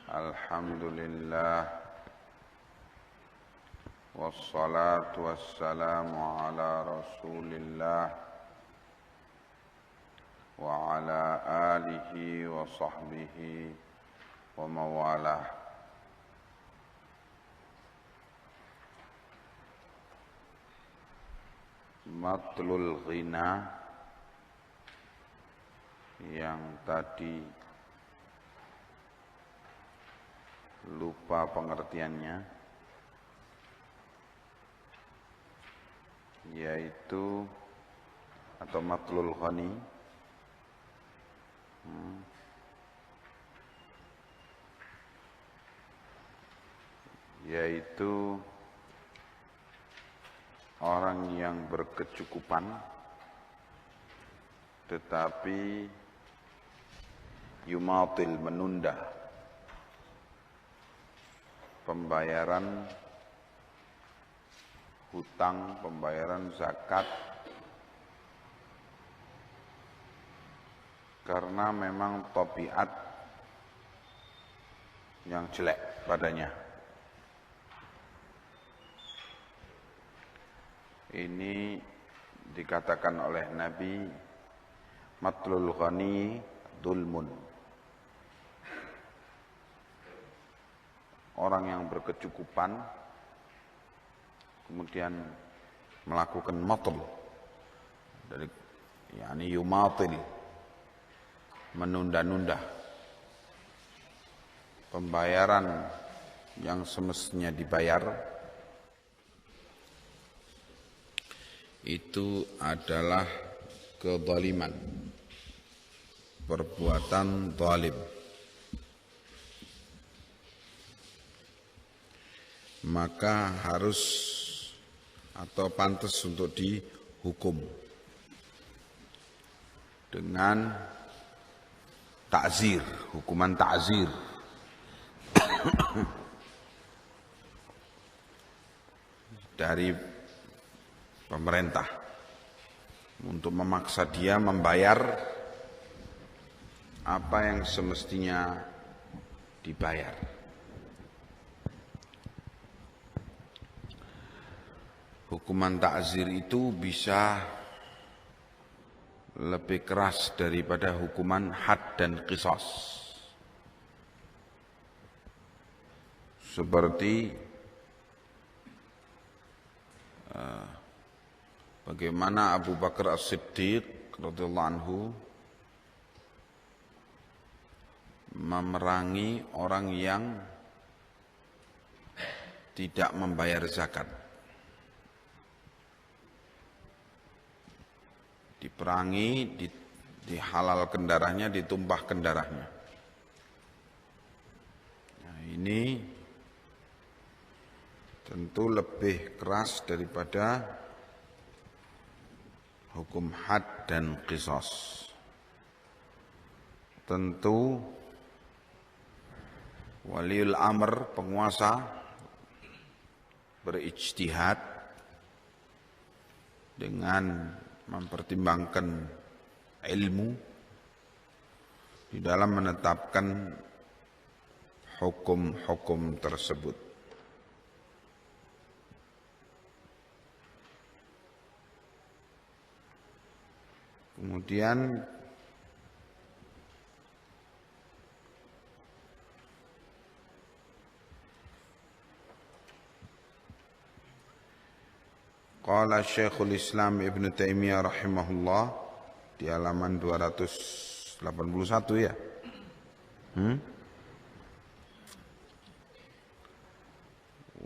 Alhamdulillah wassalatu wassalamu ala Rasulillah wa ala alihi wa sahbihi wa mawalah. Matlul ghina yang tadi lupa pengertiannya, yaitu atau matlul ghani yaitu orang yang berkecukupan tetapi yumatil, menunda pembayaran hutang, pembayaran zakat karena memang tabiat yang jelek padanya. Ini dikatakan oleh Nabi, matlul ghani dzulmun. Orang yang berkecukupan kemudian melakukan matl dari yumatil, menunda-nunda pembayaran yang semestinya dibayar, itu adalah kezaliman, perbuatan zalim. Maka harus atau pantas untuk dihukum dengan ta'zir, hukuman ta'zir. Dari pemerintah untuk memaksa dia membayar apa yang semestinya dibayar. Hukuman ta'zir itu bisa lebih keras daripada hukuman had dan qisas. Seperti bagaimana Abu Bakar As-Siddiq radhiyallahu anhu memerangi orang yang tidak membayar zakat. Diperangi, dihalalkan darahnya, ditumpahkan darahnya. Nah, ini tentu lebih keras daripada hukum had dan qisas. Tentu waliul amr, penguasa, berijtihad dengan mempertimbangkan ilmu di dalam menetapkan hukum-hukum tersebut. Kemudian qala Syekhul Islam Ibn Taimiyah rahimahullah di halaman 281 ya.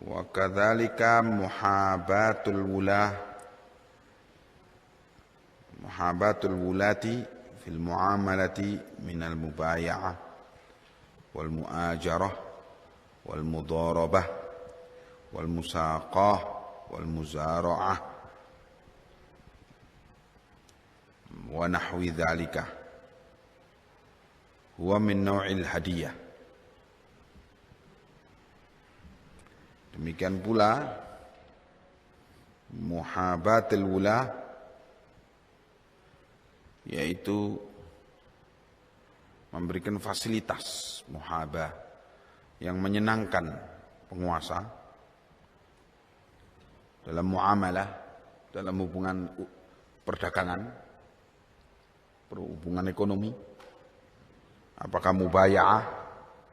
Wa kadzalika muhabatul wulati fil muamalati minal mubaya'ah wal muajarah wal mudarabah wal musaqah wal muzara'ah wa nahwi dzalika huwa min naw'il hadiyah. Demikian pula muhabatul wula, yaitu memberikan fasilitas muhabah, yang menyenangkan penguasa dalam muamalah, dalam hubungan perdagangan, hubungan ekonomi. Apakah mubaya'ah,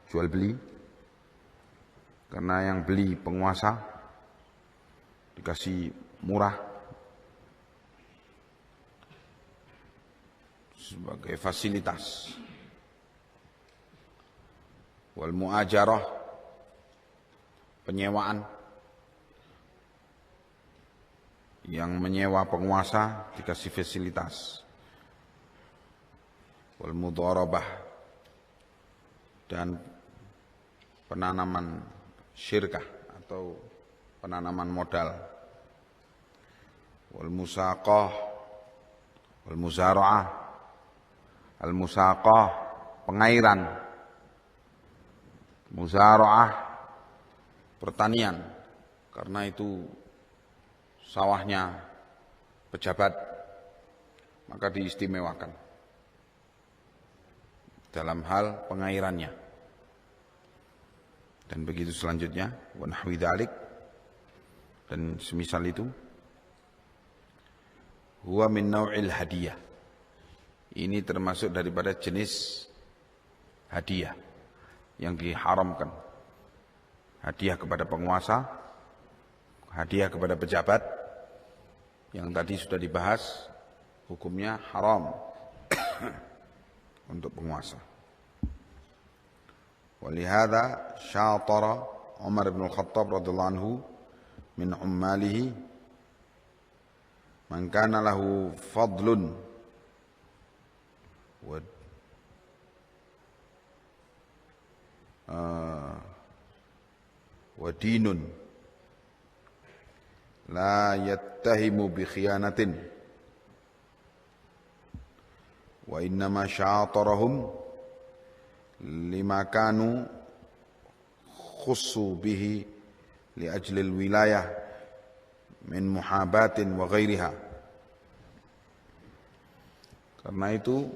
jual beli? Karena yang beli penguasa dikasih murah sebagai fasilitas. Wal muajarah, penyewaan, yang menyewa penguasa dikasih fasilitas. Wal mudharabah, dan penanaman syirkah atau penanaman modal. Wal musaqah, wal muzara'ah, al musaqah, pengairan. Muzara'ah, pertanian, karena itu sawahnya pejabat, maka diistimewakan dalam hal pengairannya. Dan begitu selanjutnya, wa nahwi dzalik, dan semisal itu. Huwa min naw'il hadiyah, ini termasuk daripada jenis hadiah yang diharamkan. Hadiah kepada penguasa, hadiah kepada pejabat, yang tadi sudah dibahas, hukumnya haram untuk penguasa. Walihada syatara Umar bin Khattab radhiyallahu anhu min ummalihi man kana lahu fadlun wa dinun la yattahimu bi khiyanatin wa innama syatarahum lima kanu khussu bihi li ajli al-wilayah min muhabatin wa ghairiha. Karena itu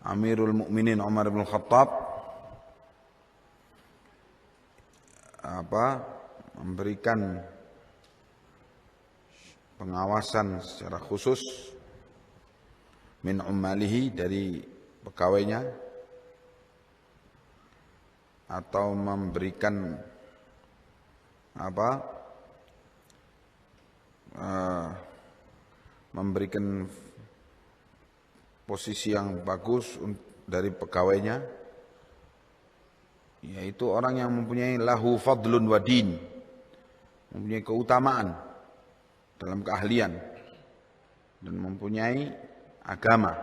Amirul Mukminin Umar bin Khattab memberikan pengawasan secara khusus min ummalihi, dari pegawainya, atau memberikan memberikan posisi yang bagus dari pegawainya, yaitu orang yang mempunyai lahu fadlun wa din, mempunyai keutamaan dalam keahlian dan mempunyai agama.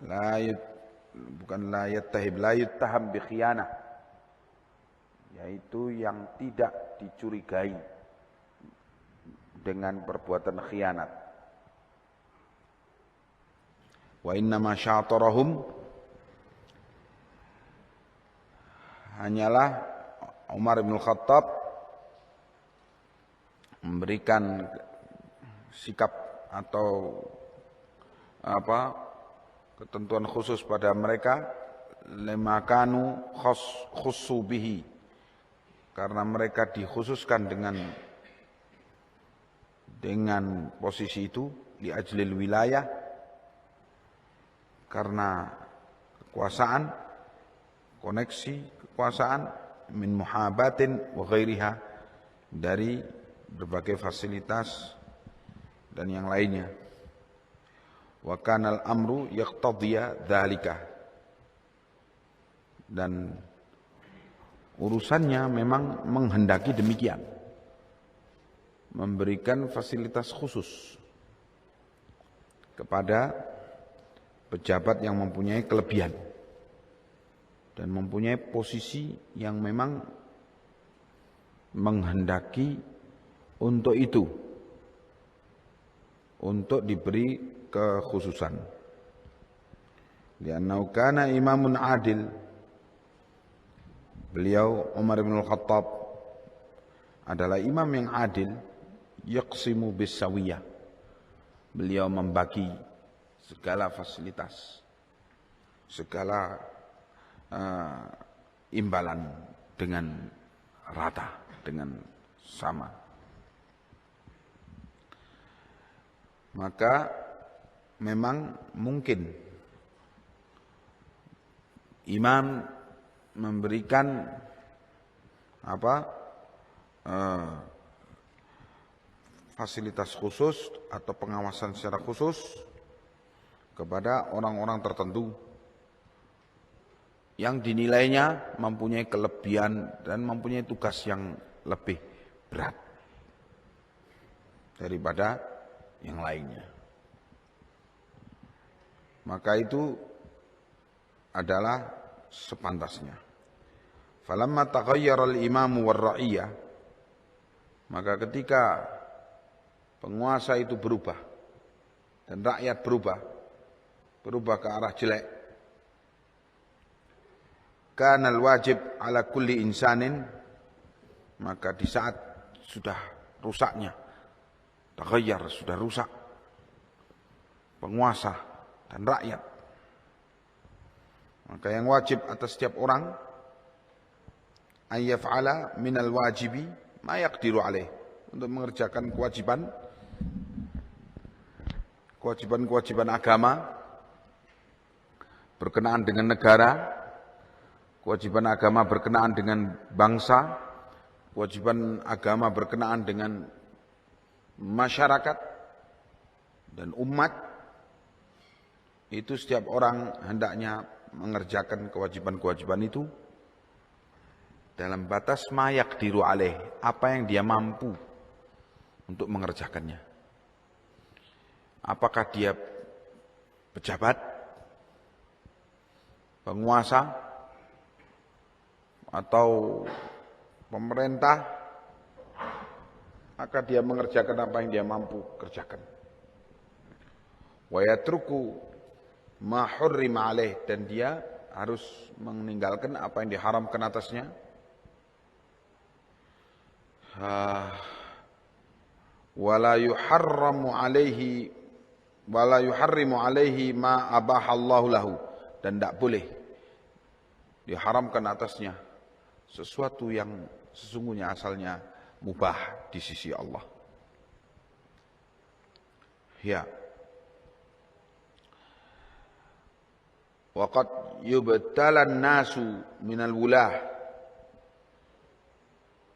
La yuttaham bi khiyanah, yaitu yang tidak dicurigai dengan perbuatan khianat. Wa innama syatarahum, hanyalah Umar bin Khattab memberikan sikap atau ketentuan khusus pada mereka, lemakanu khussu bihi, karena mereka dikhususkan dengan posisi itu, li ajlil wilayah, karena kekuasaan, koneksi kekuasaan, min muhabatin wa ghairiha, dari berbagai fasilitas dan yang lainnya. Wa kanal amru yaqtadhiya dzalika, dan urusannya memang menghendaki demikian, memberikan fasilitas khusus kepada pejabat yang mempunyai kelebihan dan mempunyai posisi yang memang menghendaki untuk itu, untuk diberi kekhususan. Li'annahu kana imamun adil, beliau Umar bin Khattab adalah imam yang adil, yaqsimu bisawiyah, beliau membagi segala fasilitas, segala imbalan dengan rata, dengan sama. Maka memang mungkin imam memberikan fasilitas khusus atau pengawasan secara khusus kepada orang-orang tertentu yang dinilainya mempunyai kelebihan dan mempunyai tugas yang lebih berat daripada yang lainnya. Maka itu adalah sepantasnya. Falamma taghayyara al-imamu war-ra'iyah, maka ketika penguasa itu berubah dan rakyat berubah ke arah jelek, kana al-wajib ala kulli insanin, maka di saat sudah rusaknya, taghayyar, sudah rusak penguasa dan rakyat, maka yang wajib atas setiap orang ayyaf'ala minal wajibi ma yaqdiru alaih, untuk mengerjakan kewajiban agama berkenaan dengan negara, kewajiban agama berkenaan dengan bangsa, kewajiban agama berkenaan dengan masyarakat dan umat. Itu setiap orang hendaknya mengerjakan kewajiban-kewajiban itu dalam batas ma yaqdiru alaih, apa yang dia mampu untuk mengerjakannya. Apakah dia pejabat, penguasa, atau pemerintah, maka dia mengerjakan apa yang dia mampu kerjakan. Wa yatruku ma hurrima alaih, dan dia harus meninggalkan apa yang diharamkan atasnya. Wala yuharrimu alaihi ma abahallahu lahu, dan tidak boleh diharamkan atasnya sesuatu yang sesungguhnya asalnya mubah di sisi Allah. Ya. Waqad yubtalan nasu minal wulah.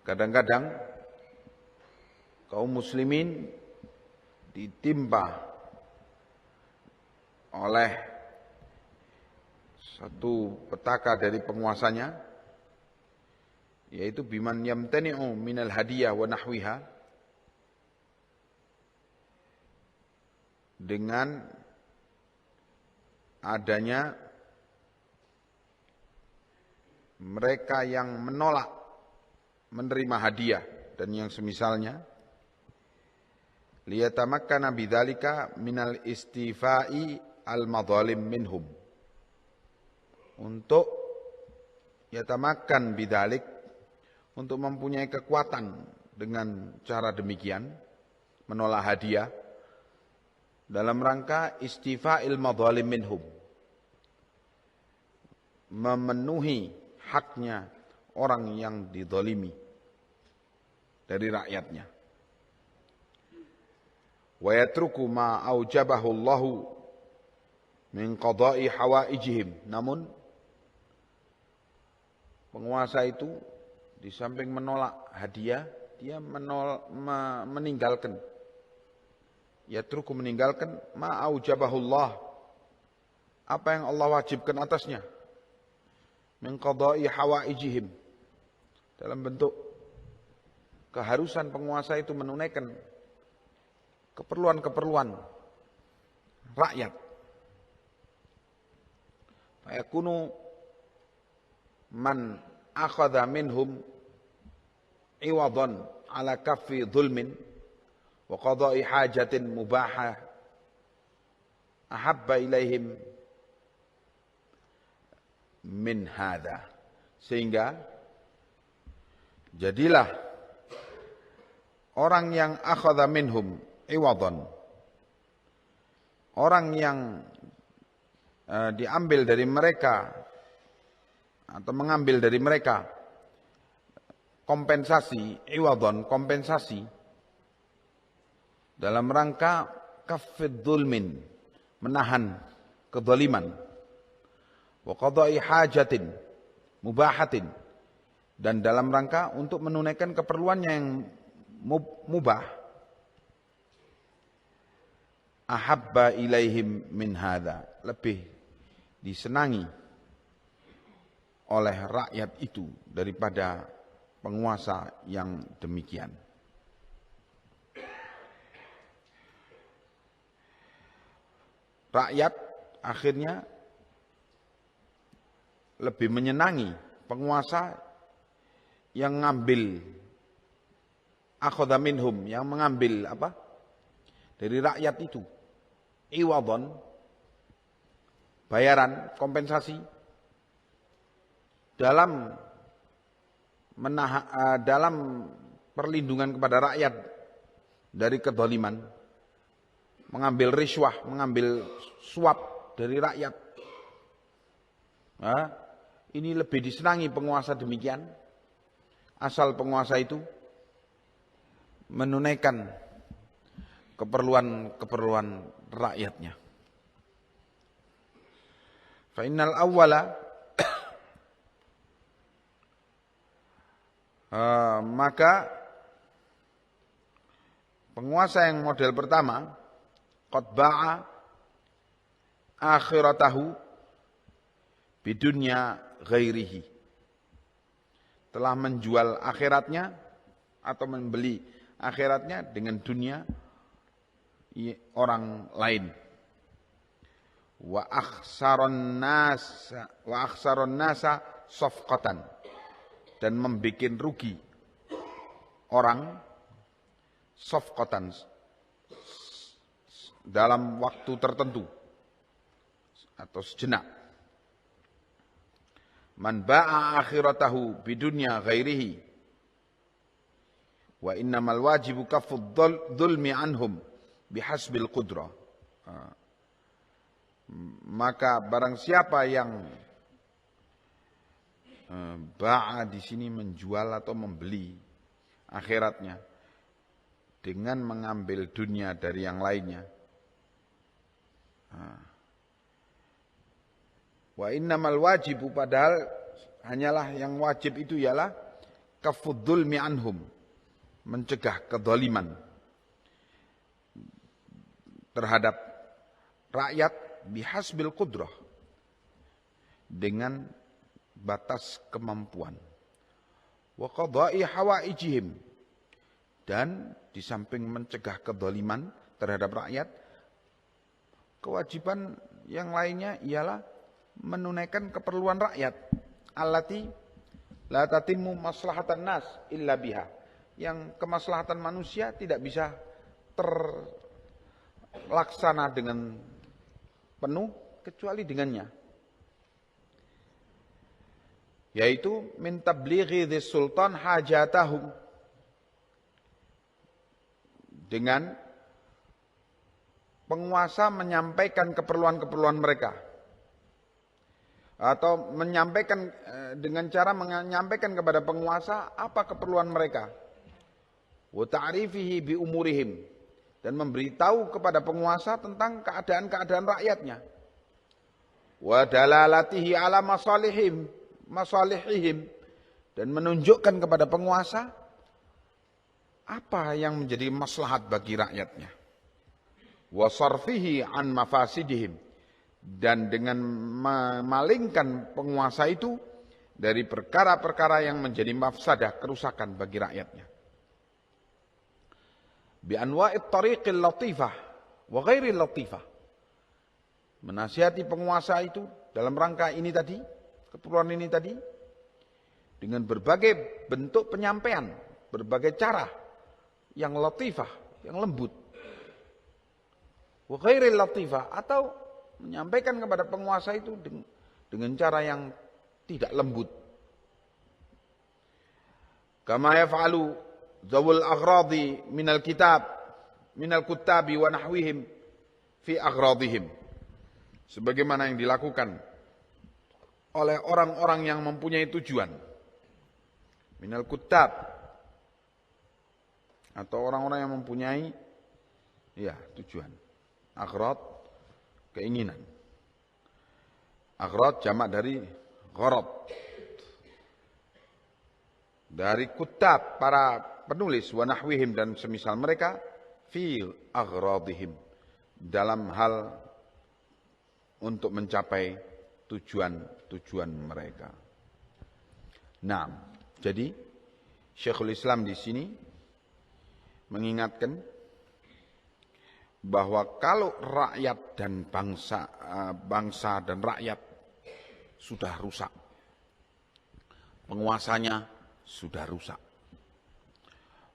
Kadang-kadang kaum muslimin ditimpa oleh satu petaka dari penguasanya, yaitu biman yamtani'u minal hadiyah wa nahwiha, dengan adanya mereka yang menolak menerima hadiah dan yang semisalnya, liyatamakkana bidzalika minal istifa'i al-madzalim minhum, untuk yatamakkan bidzalik, untuk mempunyai kekuatan dengan cara demikian menolak hadiah dalam rangka istifa'il madzalim minhum, memenuhi haknya orang yang dizalimi dari rakyatnya. Wa yatruku ma aujabahu Allahu min qada'i hawaijihim. Namun penguasa itu di samping menolak hadiah, dia meninggalkan, yatruku, meninggalkan ma aujabahu Allah, apa yang Allah wajibkan atasnya, min qada'i hawaijihim, dalam bentuk keharusan penguasa itu menunaikan keperluan-keperluan rakyat. Fayakunu man akhadha minhum iwadan ala kaffi dhulmin wa qada'i hajatin mubahah ahabba ilaihim min hadha. Sehingga jadilah orang yang akhadha minhum iwadan, orang yang diambil dari mereka atau mengambil dari mereka kompensasi, iwadon, kompensasi dalam rangka kafid dzulmin, menahan kezaliman, wa qada'i hajatin mubahatin, dan dalam rangka untuk menunaikan keperluannya yang mubah, ahabba ilaihim min hadza, lebih disenangi oleh rakyat itu daripada penguasa yang demikian. Rakyat akhirnya lebih menyenangi penguasa yang ngambil akhadha minhum, yang mengambil apa dari rakyat itu, iwadon, bayaran, kompensasi dalam dalam perlindungan kepada rakyat dari kezaliman, mengambil riswah, mengambil suap dari rakyat. Nah, ini lebih disenangi penguasa demikian, asal penguasa itu menunaikan keperluan rakyatnya. Fa innal awwala, maka penguasa yang model pertama qad ba'a akhiratahu bidunya ghairihi, telah menjual akhiratnya atau membeli akhiratnya dengan dunia orang lain. Wa akhsaron nasa safqatan, dan membikin rugi orang safqatan dalam waktu tertentu atau sejenak. Man ba'a akhiratahu bidunya ghairihi wa innamal wajibu kafud dzulmi anhum bihasbil qudrah. Maka barang siapa yang ba'a di sini menjual atau membeli akhiratnya dengan mengambil dunia dari yang lainnya. Wa innamal wajibu, padahal hanyalah yang wajib itu ialah kafud dzulmi anhum, mencegah kezaliman terhadap rakyat bihasbil qudrah, dengan batas kemampuan. Wa qada'i hawaijihim, dan di samping mencegah kezaliman terhadap rakyat, kewajiban yang lainnya ialah menunaikan keperluan rakyat, allati la tatimmu maslahatan nas illa biha, yang kemaslahatan manusia tidak bisa terlaksana dengan penuh kecuali dengannya, yaitu min tablighi dzis sultan hajatahum, dengan penguasa menyampaikan keperluan-keperluan mereka, atau menyampaikan dengan cara menyampaikan kepada penguasa apa keperluan mereka, wa ta'rifihi bi umurihim, dan memberitahu kepada penguasa tentang keadaan-keadaan rakyatnya, wa dalalatihi ala masalihim, dan menunjukkan kepada penguasa apa yang menjadi maslahat bagi rakyatnya, wa sarfihi an mafasidihim, dan dengan memalingkan penguasa itu dari perkara-perkara yang menjadi mafsadah, kerusakan bagi rakyatnya. Bi anwa'it tariqil latifah wa ghairil latifah, menasihati penguasa itu dalam rangka ini tadi, keperluan ini tadi, dengan berbagai bentuk penyampaian, berbagai cara yang latifah, yang lembut. Wa ghairil latifah, atau menyampaikan kepada penguasa itu dengan cara yang tidak lembut. Kama yaf'alu dzawul aghradi minal kitab, minal kuttabi wa nahwihim fi aghradihim, sebagaimana yang dilakukan oleh orang-orang yang mempunyai tujuan. Minal kutab, atau orang-orang yang mempunyai tujuan. Aghrad, keinginan. Aghrad jamak dari gharad. Dari kutab, para penulis, wa nahwihim dan semisal mereka, fi aghradihim, dalam hal untuk mencapai tujuan-tujuan mereka. Nah, jadi Syekhul Islam di sini mengingatkan bahwa kalau rakyat dan bangsa dan rakyat sudah rusak, penguasanya sudah rusak,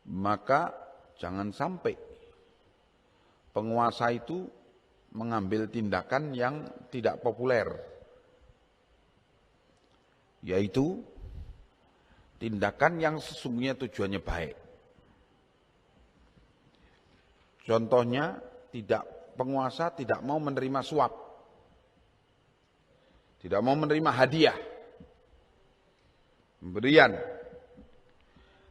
maka jangan sampai penguasa itu mengambil tindakan yang tidak populer, yaitu tindakan yang sesungguhnya tujuannya baik. Contohnya, penguasa tidak mau menerima suap, tidak mau menerima hadiah, pemberian.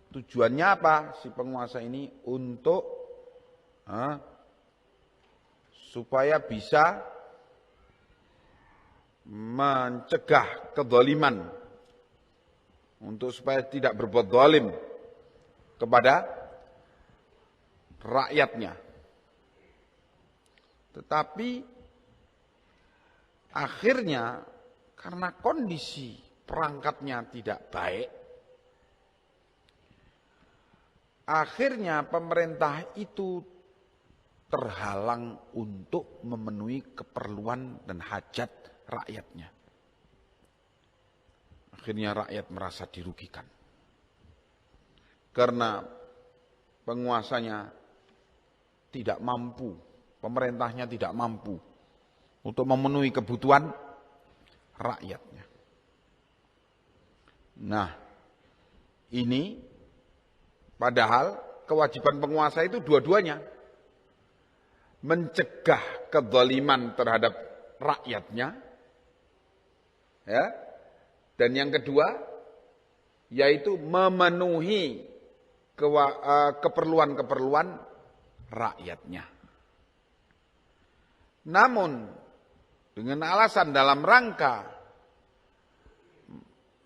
Tujuannya apa si penguasa ini? Untuk supaya bisa mencegah kezaliman, untuk supaya tidak berbuat zalim kepada rakyatnya. Tetapi akhirnya karena kondisi perangkatnya tidak baik, akhirnya pemerintah itu terhalang untuk memenuhi keperluan dan hajat rakyatnya. Akhirnya rakyat merasa dirugikan. Karena penguasanya tidak mampu, pemerintahnya tidak mampu untuk memenuhi kebutuhan rakyatnya. Nah, ini padahal kewajiban penguasa itu dua-duanya. Mencegah kezaliman terhadap rakyatnya, ya. Dan yang kedua, yaitu memenuhi keperluan-keperluan rakyatnya. Namun, dengan alasan dalam rangka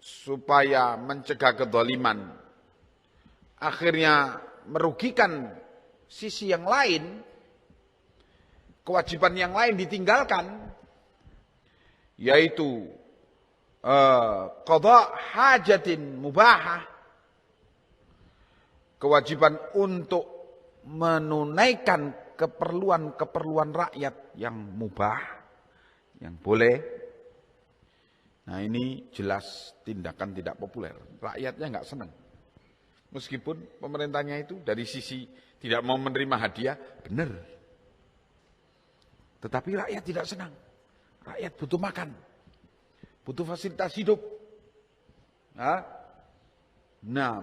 supaya mencegah kezaliman, akhirnya merugikan sisi yang lain, kewajiban yang lain ditinggalkan, yaitu qada hajatin mubahah, kewajiban untuk menunaikan keperluan-keperluan rakyat yang mubah, yang boleh. Nah, ini jelas tindakan tidak populer. Rakyatnya enggak senang. Meskipun pemerintahnya itu dari sisi tidak mau menerima hadiah, benar. Tetapi rakyat tidak senang. Rakyat butuh makan, butuh fasilitas hidup. Nah,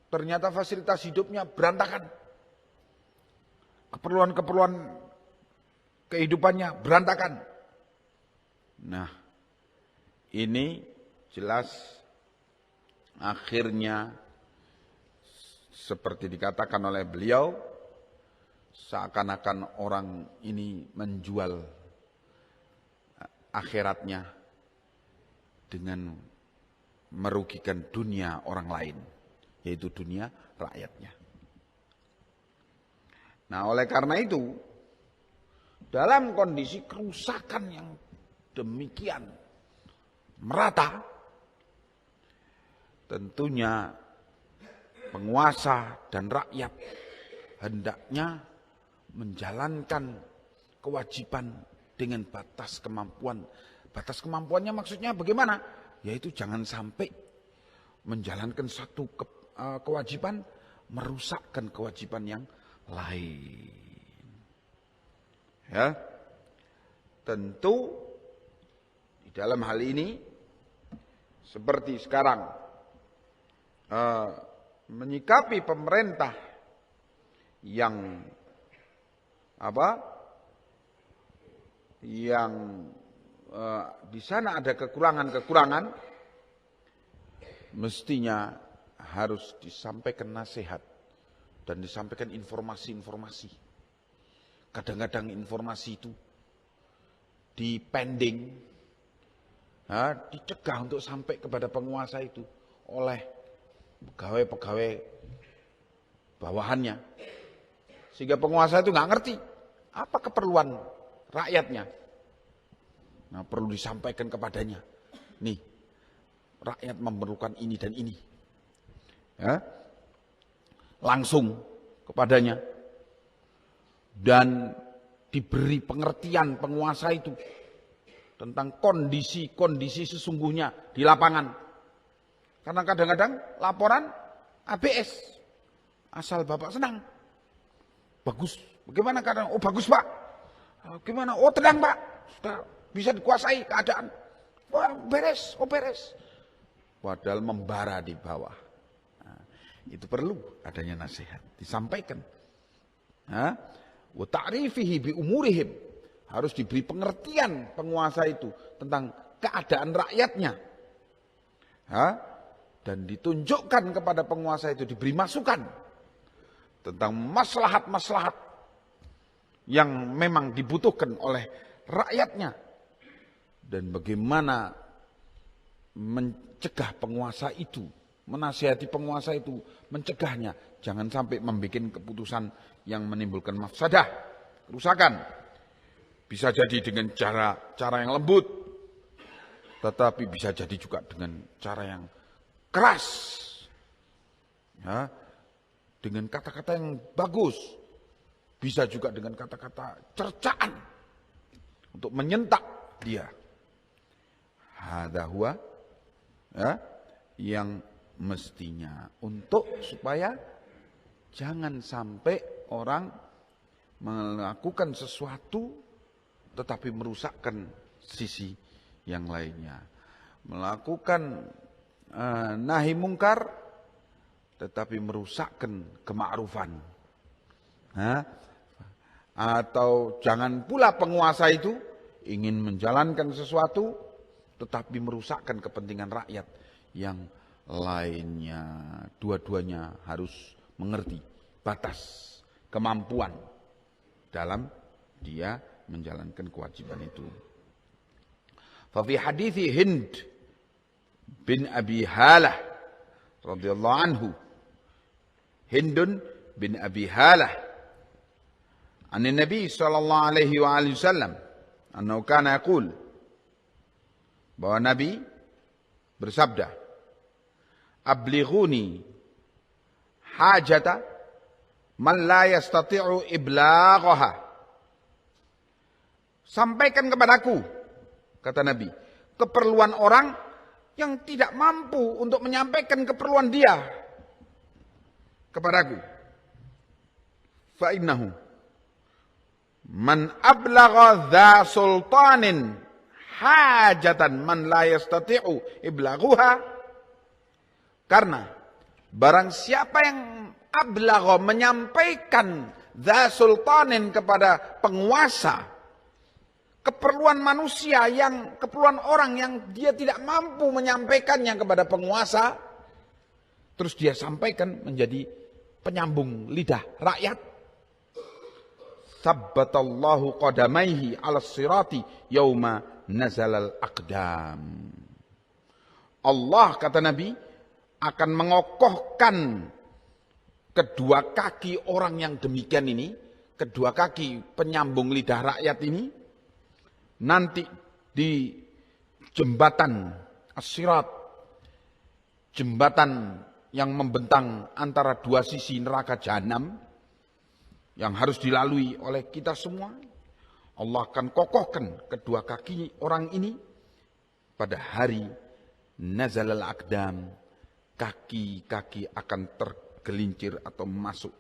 ternyata fasilitas hidupnya berantakan. Keperluan-keperluan kehidupannya berantakan. Nah, ini jelas akhirnya seperti dikatakan oleh beliau, seakan-akan orang ini menjual akhiratnya dengan merugikan dunia orang lain, yaitu dunia rakyatnya. Nah, oleh karena itu, dalam kondisi kerusakan yang demikian merata, tentunya penguasa dan rakyat hendaknya menjalankan kewajiban dengan batas kemampuan. Batas kemampuannya maksudnya bagaimana? Yaitu jangan sampai menjalankan satu kewajiban merusakkan kewajiban yang lain. Ya, tentu di dalam hal ini seperti sekarang menyikapi pemerintah yang yang di sana ada kekurangan-kekurangan, mestinya harus disampaikan nasihat dan disampaikan informasi-informasi. Kadang-kadang informasi itu dipending, dicegah untuk sampai kepada penguasa itu oleh pegawai-pegawai bawahannya. Sehingga penguasa itu nggak ngerti apa keperluan rakyatnya. Nah, perlu disampaikan kepadanya. Nih, rakyat memerlukan ini dan ini. Langsung kepadanya. Dan diberi pengertian penguasa itu tentang kondisi-kondisi sesungguhnya di lapangan. Karena kadang-kadang laporan ABS. Asal Bapak senang. Bagus. Bagaimana kadang? Oh bagus Pak. Gimana? Oh tenang Pak. Sudah bisa dikuasai keadaan. Wah beres. Oh beres. Padahal membara di bawah. Nah, itu perlu adanya nasihat. Disampaikan. Wa ta'rifihi bi umurihim. Harus diberi pengertian penguasa itu tentang keadaan rakyatnya. Dan ditunjukkan kepada penguasa itu, diberi masukan tentang maslahat-maslahat yang memang dibutuhkan oleh rakyatnya. Dan bagaimana mencegah penguasa itu, menasihati penguasa itu, mencegahnya. Jangan sampai membuat keputusan yang menimbulkan mafsadah, kerusakan. Bisa jadi dengan cara yang lembut, tetapi bisa jadi juga dengan cara yang keras. Dengan kata-kata yang bagus. Bisa juga dengan kata-kata cercaan untuk menyentak dia. Hadza huwa yang mestinya untuk supaya jangan sampai orang melakukan sesuatu tetapi merusakkan sisi yang lainnya. Melakukan nahi mungkar tetapi merusakkan kemakrufan. Atau jangan pula penguasa itu ingin menjalankan sesuatu tetapi merusakkan kepentingan rakyat yang lainnya. Dua-duanya harus mengerti batas kemampuan dalam dia menjalankan kewajiban itu. Fa fi hadithi Hind bin Abi Halah radhiyallahu anhu, Hindun bin Abi Halah an Nabi sallallahu alaihi wa alihi wasallam annahu kana yaqul, bahwa Nabi bersabda, ablighuni hajata man la yastati'u iblaghaha. Sampaikan kepadaku, kata Nabi, keperluan orang yang tidak mampu untuk menyampaikan keperluan dia kepadaku. Fa innahu man ablagha dha sultanin hajatan man la yastati'u iblaghuha. Karena barang siapa yang ablagha, menyampaikan dha sultanin kepada penguasa, keperluan manusia yang, keperluan orang yang dia tidak mampu menyampaikannya kepada penguasa, terus dia sampaikan menjadi penyambung lidah rakyat. Sabbatallahu qadamaihi 'alas sirati yauma nazalal aqdam. Allah, kata Nabi, akan mengokohkan kedua kaki orang yang demikian ini, kedua kaki penyambung lidah rakyat ini, nanti di jembatan as-sirat, jembatan yang membentang antara dua sisi neraka jahanam yang harus dilalui oleh kita semua. Allah akan kokohkan kedua kaki orang ini pada hari nazalal aqdam. Kaki-kaki akan tergelincir atau masuk,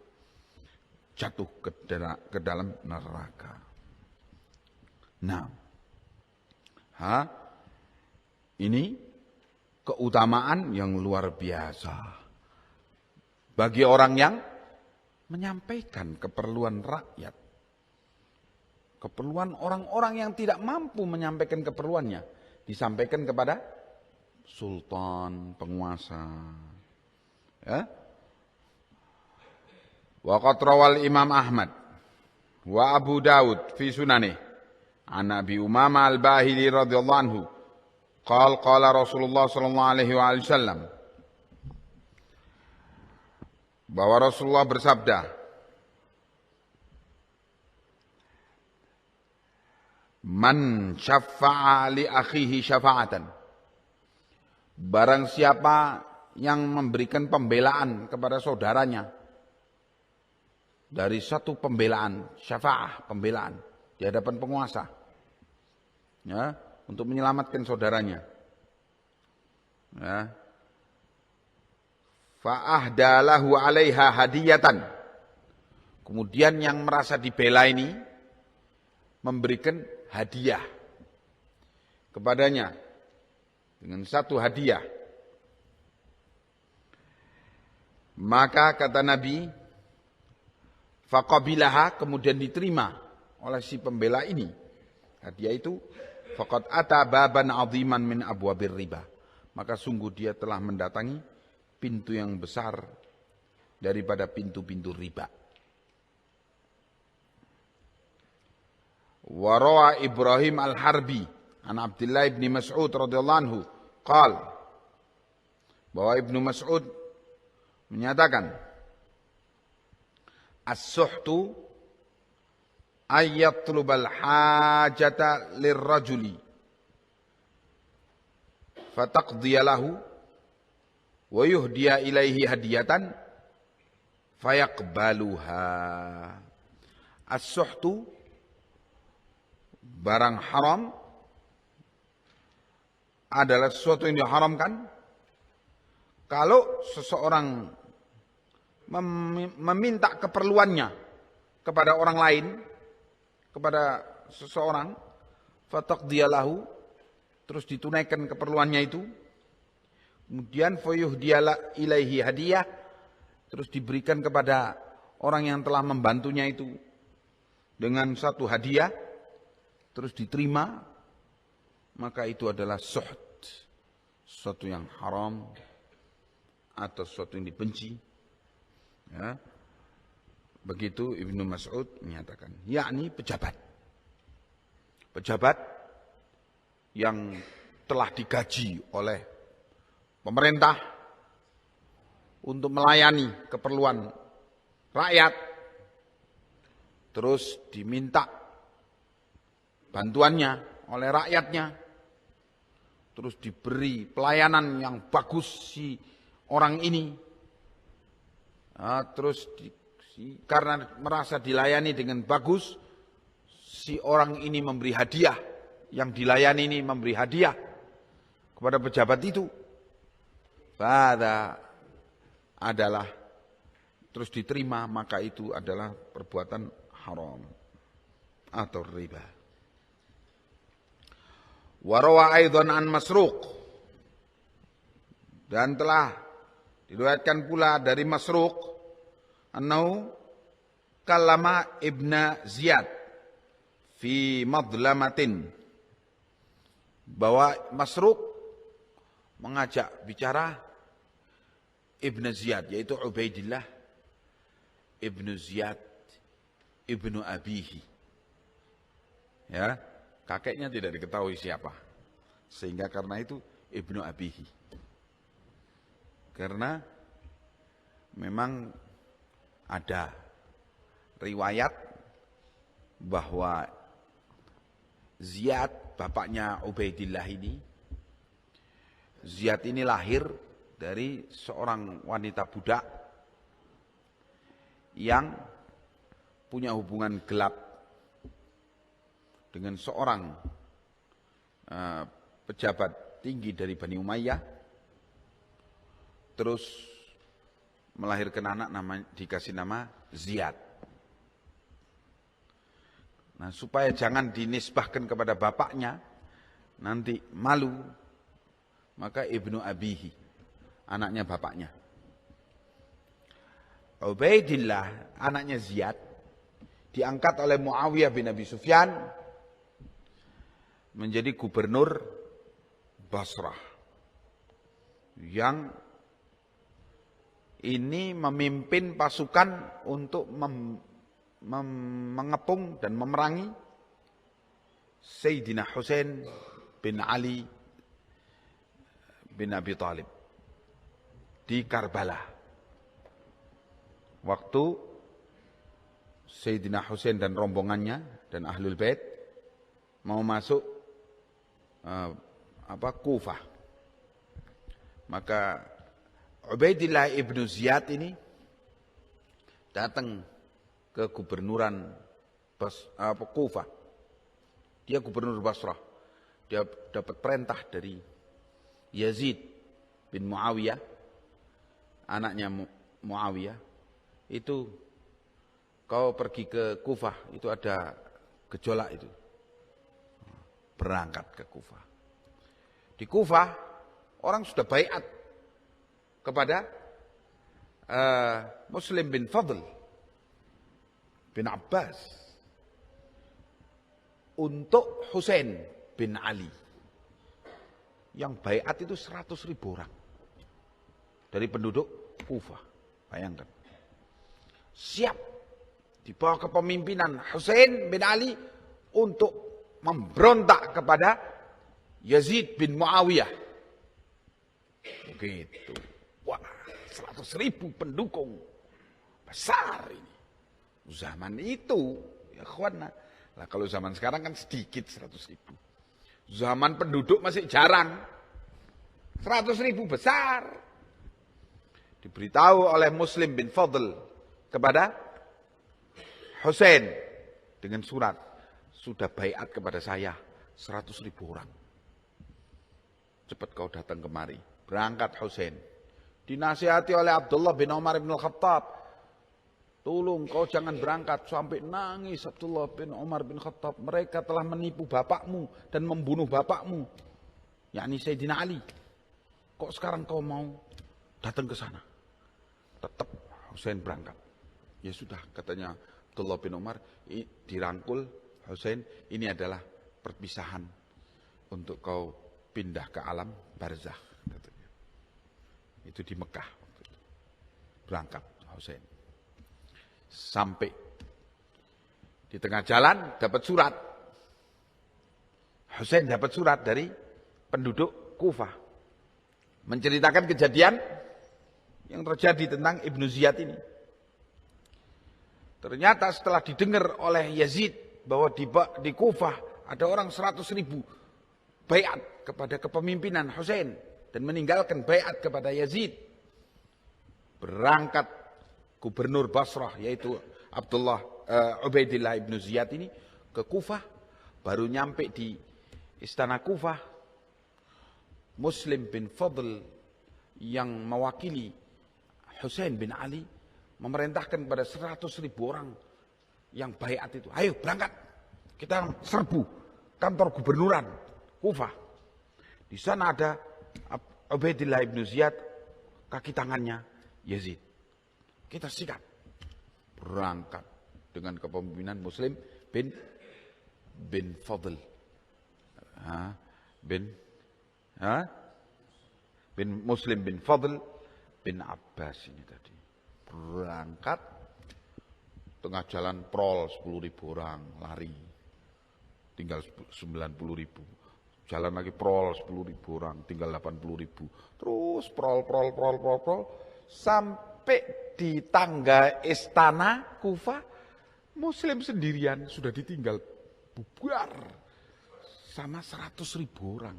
jatuh ke dalam neraka. Nah, ini keutamaan yang luar biasa bagi orang yang menyampaikan keperluan rakyat Keperluan orang-orang yang tidak mampu menyampaikan keperluannya disampaikan kepada sultan, penguasa. Ya. Wa qad rawal Imam Ahmad wa Abu Dawud fi sunanih an Abi Umamah al-Bahili radhiyallahu anhu qala Rasulullah sallallahu alaihi wasallam, bahwa Rasulullah bersabda, man syaffa'a li akhihi syafa'atan, barang siapa yang memberikan pembelaan kepada saudaranya, dari satu pembelaan, syafa'ah, pembelaan di hadapan penguasa, ya, untuk menyelamatkan saudaranya, ya, fa'ahdalahu 'alaiha hadiyatan, kemudian yang merasa dibela ini memberikan hadiah kepadanya dengan satu hadiah, maka kata Nabi, faqabilaha, kemudian diterima oleh si pembela ini hadiah itu, faqad ata baban 'aziman min abwabir riba, maka sungguh dia telah mendatangi pintu yang besar daripada pintu-pintu riba. Wa rawa Ibrahim al-Harbi an Abdullah bin Mas'ud radhiyallahu anhu qala, bahwa Ibnu Mas'ud menyatakan, as-suhtu ayyatlubal hajata lirrajuli fataqdiya lahu wa yuhdiya ilaihi hadiyatan fayaqbaluha. As-suhtu, barang haram, adalah sesuatu yang diharamkan kalau seseorang meminta keperluannya kepada orang lain, kepada seseorang, fataqdiyalahu, terus ditunaikan keperluannya itu, kemudian fayuhdiyala ilaihi hadiah, terus diberikan kepada orang yang telah membantunya itu dengan satu hadiah, terus diterima, maka itu adalah suht, sesuatu yang haram atau sesuatu yang dibenci. Ya. Begitu Ibnu Mas'ud menyatakan, yakni pejabat. Pejabat yang telah digaji oleh pemerintah untuk melayani keperluan rakyat, terus diminta bantuannya oleh rakyatnya, terus diberi pelayanan yang bagus si orang ini, terus karena merasa dilayani dengan bagus, si orang ini memberi hadiah, yang dilayani ini memberi hadiah kepada pejabat itu, fahadha adalah, terus diterima, maka itu adalah perbuatan haram atau riba. Warawa aidan an Masruq, dan telah diriwayatkan pula dari Masruq, annahu kallama Ibnu Ziyad fi madlamatin, bahwa Masruq mengajak bicara Ibnu Ziyad, yaitu Ubaidillah Ibnu Ziyad Ibnu Abihi, ya, kakeknya tidak diketahui siapa, sehingga karena itu Ibnu Abihi, karena memang ada riwayat bahwa Ziyad, bapaknya Ubaidillah ini, Ziyad ini lahir dari seorang wanita budak yang punya hubungan gelap dengan seorang pejabat tinggi dari Bani Umayyah, terus melahirkan anak, dikasih nama Ziyad. Nah, supaya jangan dinisbahkan kepada bapaknya, nanti malu, maka Ibnu Abihi, anaknya bapaknya. Ubaidillah, anaknya Ziyad, diangkat oleh Muawiyah bin Abi Sufyan menjadi gubernur Basrah, yang ini memimpin pasukan untuk mengepung dan memerangi Sayyidina Husain bin Ali bin Abi Thalib di Karbala. Waktu Sayyidina Husain dan rombongannya dan Ahlul Bait mau masuk Kufah, maka Ubaidillah ibnu Ziyad ini datang ke gubernuran Kufah. Dia gubernur Basrah. Dia dapat perintah dari Yazid bin Muawiyah, anaknya Muawiyah, itu kau pergi ke Kufah, itu ada gejolak itu. Berangkat ke Kufah. Di Kufah orang sudah baiat kepada Muslim bin Fadl bin Abbas untuk Husain bin Ali. Yang baiat itu 100.000 orang dari penduduk Kufah. Bayangkan. Siap di bawah kepemimpinan Husain bin Ali untuk memberontak kepada Yazid bin Muawiyah. Begitu. Wah, 100.000 pendukung. Besar ini. Zaman itu, ya kawan. Lah kalau zaman sekarang kan sedikit 100.000. Zaman penduduk masih jarang. 100.000 besar. Diberitahu oleh Muslim bin Fadl kepada Husain dengan surat, sudah baiat kepada saya 100.000 orang. Cepat kau datang kemari. Berangkat Husain. Dinasihati oleh Abdullah bin Umar bin Khattab. Tolong kau jangan berangkat. Sampai nangis Abdullah bin Umar bin Khattab. Mereka telah menipu bapakmu dan membunuh bapakmu, yakni Sayyidina Ali. Kok sekarang kau mau datang ke sana? Tetap Husain berangkat. Ya sudah, katanya Abdullah bin Umar, dirangkul Husain, ini adalah perpisahan untuk kau pindah ke alam barzakh, katanya. Itu di Mekah. Berangkat Husain. Sampai di tengah jalan dapat surat. Husain dapat surat dari penduduk Kufah menceritakan kejadian yang terjadi tentang Ibnu Ziyad ini. Ternyata setelah didengar oleh Yazid bahwa di Kufah ada orang 100.000 baiat kepada kepemimpinan Husain dan meninggalkan baiat kepada Yazid, berangkat gubernur Basrah yaitu Ubaidillah ibnu Ziyad ini ke Kufah. Baru nyampe di istana Kufah, Muslim bin Fadl yang mewakili Husain bin Ali memerintahkan kepada 100.000 orang yang baiat itu, ayo berangkat, kita serbu kantor gubernuran Kufah. Di sana ada Ubaidillah ibnu Ziyad, kaki tangannya Yazid. Kita sikat. Berangkat dengan kepemimpinan Muslim bin Fadl. Bin Muslim bin Fadl bin Abbas ini tadi. Berangkat, tengah jalan prol 10.000 orang lari. Tinggal 90.000. Jalan lagi prol 10.000 orang, tinggal 80.000. Terus prol sampai di tangga istana Kufah, Muslim sendirian sudah ditinggal bubar sama 100.000 orang.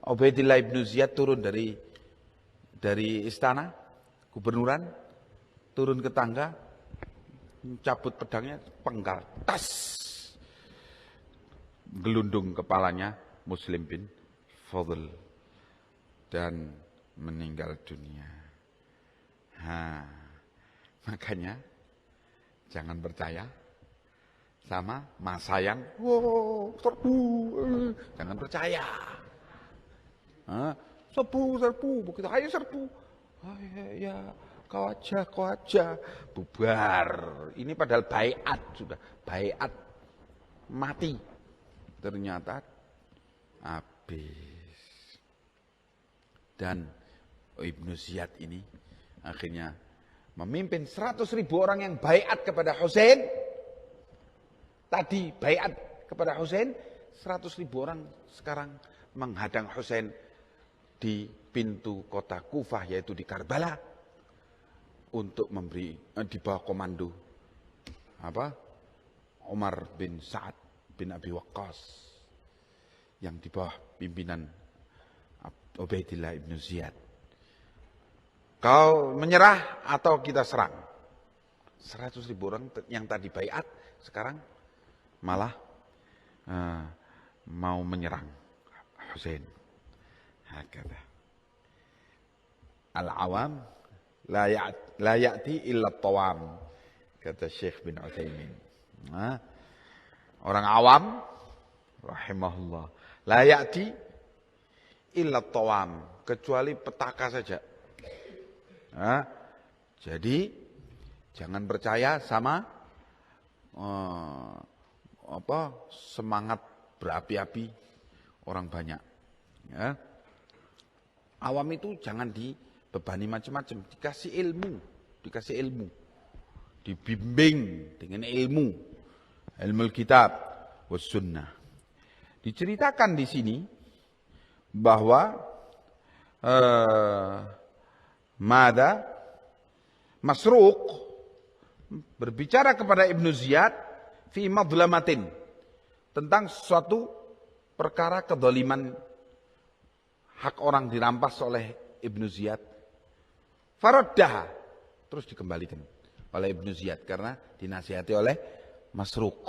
Ubaidillah ibnu Ziyad turun dari istana gubernuran, turun ke tangga, mencabut pedangnya, penggal, tas, gelundung kepalanya Muslim bin Fadl dan meninggal dunia. Makanya jangan percaya sama masa yang serbu, jangan percaya. Serbu, begitu ayo serbu. Ya, kau aja, bubar. Ini padahal baiat sudah, baiat mati. Ternyata habis. Dan Ibnu Ziyad ini akhirnya memimpin 100.000 orang yang baiat kepada Husain. Tadi baiat kepada Husain, 100.000 orang sekarang menghadang Husain di pintu kota Kufah, yaitu di Karbala, untuk memberi di bawah komando Umar bin Sa'ad bin Abi Waqqas, yang di bawah pimpinan Ubaidillah ibnu Ziyad. Kau menyerah atau kita serang? 100.000 orang yang tadi baiat sekarang malah mau menyerang Husain. Hakada. Al-awam la ya'ti illa tawam, kata Syekh bin Utsaimin. Orang awam rahimahullah, la ya'ti illa tawam, kecuali petaka saja. Jadi jangan percaya sama semangat berapi-api orang banyak. Ya. Awam itu jangan dibebani macam-macam, dikasih ilmu, dibimbing dengan ilmu kitab was sunnah. Diceritakan di sini bahwa Masruq berbicara kepada Ibnu Ziyad fi madlamatin, tentang suatu perkara kedzaliman, hak orang dirampas oleh Ibnu Ziyad. Faraddah, terus dikembalikan oleh Ibnu Ziyad karena dinasihati oleh Masruq.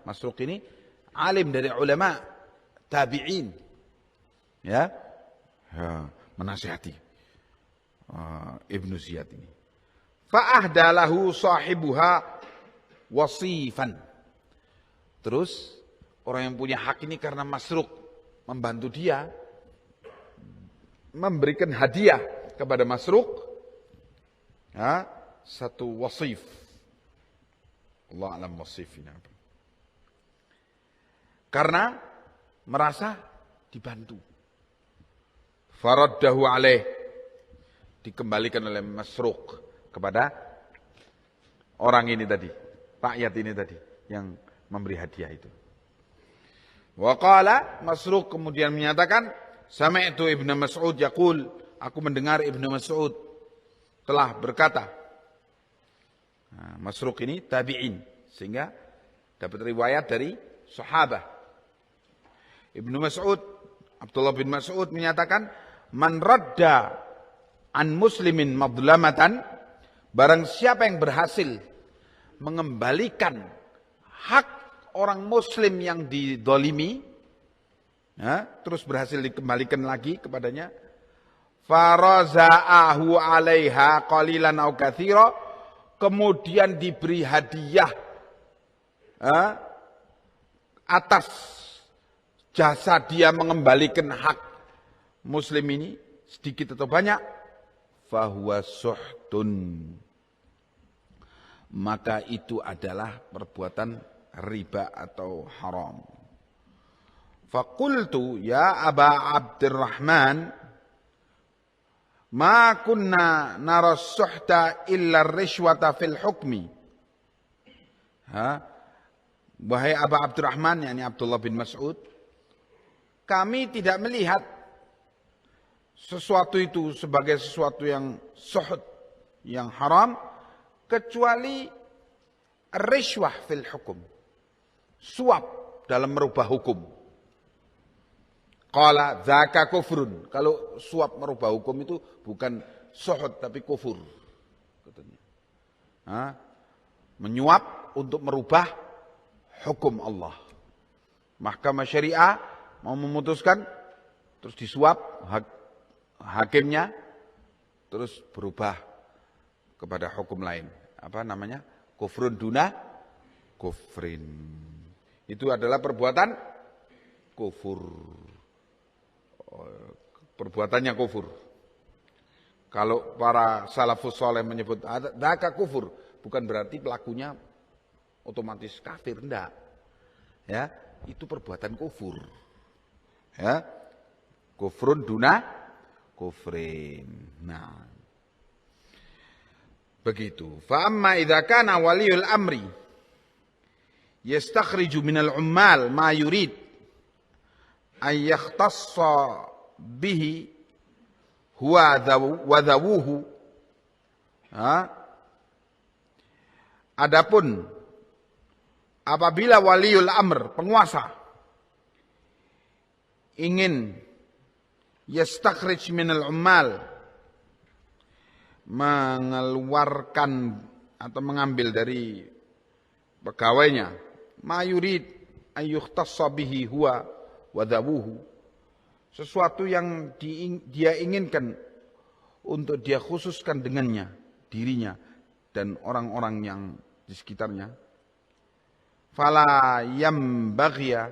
Masruq ini alim dari ulama tabi'in, ya, menasihati Ibnu Ziyad ini. Fa'ahdalahu sahibuha wasifan. Terus orang yang punya hak ini karena Masruq membantu dia, memberikan hadiah kepada Masruq satu wasif. Allah alam wasifnya apa. Karena merasa dibantu. Faraddahu alaih, dikembalikan oleh Masruq kepada orang ini tadi, rakyat ini tadi yang memberi hadiah itu. Wa qala, Masruq kemudian menyatakan, sami'tu Ibnu Mas'ud yaqul, aku mendengar Ibnu Mas'ud telah berkata. Masruq ini tabi'in, sehingga dapat riwayat dari sahabat. Ibnu Mas'ud, Abdullah bin Mas'ud menyatakan, man radda an muslimin madlamatan, barang siapa yang berhasil mengembalikan hak orang muslim yang didolimi, terus berhasil dikembalikan lagi kepadanya, faraza'ahu 'alaiha qalilan aw katsira, kemudian diberi hadiah atas jasa dia mengembalikan hak muslim ini, sedikit atau banyak, fahuwa suhtun, maka itu adalah perbuatan riba atau haram. Faqultu ya Aba Abdurrahman, ma kunna nara suhta illa rishwata fil hukmi. Wahai Aba Abdurrahman, yakni Abdullah bin Mas'ud, kami tidak melihat sesuatu itu sebagai sesuatu yang suhud, yang haram, kecuali rishwah fil hukum, suap dalam merubah hukum. Qala dzaka kufrun, kalau suap merubah hukum itu bukan suhud tapi kufur, katanya. Menyuap untuk merubah hukum Allah. Mahkamah syariah mau memutuskan, terus disuap hakimnya, terus berubah kepada hukum lain. Apa namanya? Kufrun duna kufrin. Itu adalah perbuatan kufur. Perbuatannya kufur. Kalau para salafus soleh menyebut dzaka kufur, bukan berarti pelakunya otomatis kafir, enggak. Ya, itu perbuatan kufur. Ya. Kufrun duna kufrin. Nah. Begitu. Fa amma idza kana waliyul amri yastakhriju minal ummal ma yurid ay yakhtassa bihi huwa wa dhawuhu. Adapun apabila waliul amr, penguasa, ingin yastakhrij minal ummal, mengeluarkan atau mengambil dari pegawainya, ma yurid ayyukhtassa bihi huwa wa dhawuhu, sesuatu yang dia inginkan untuk dia khususkan dengannya, dirinya dan orang-orang yang di sekitarnya. Fala yambaghiya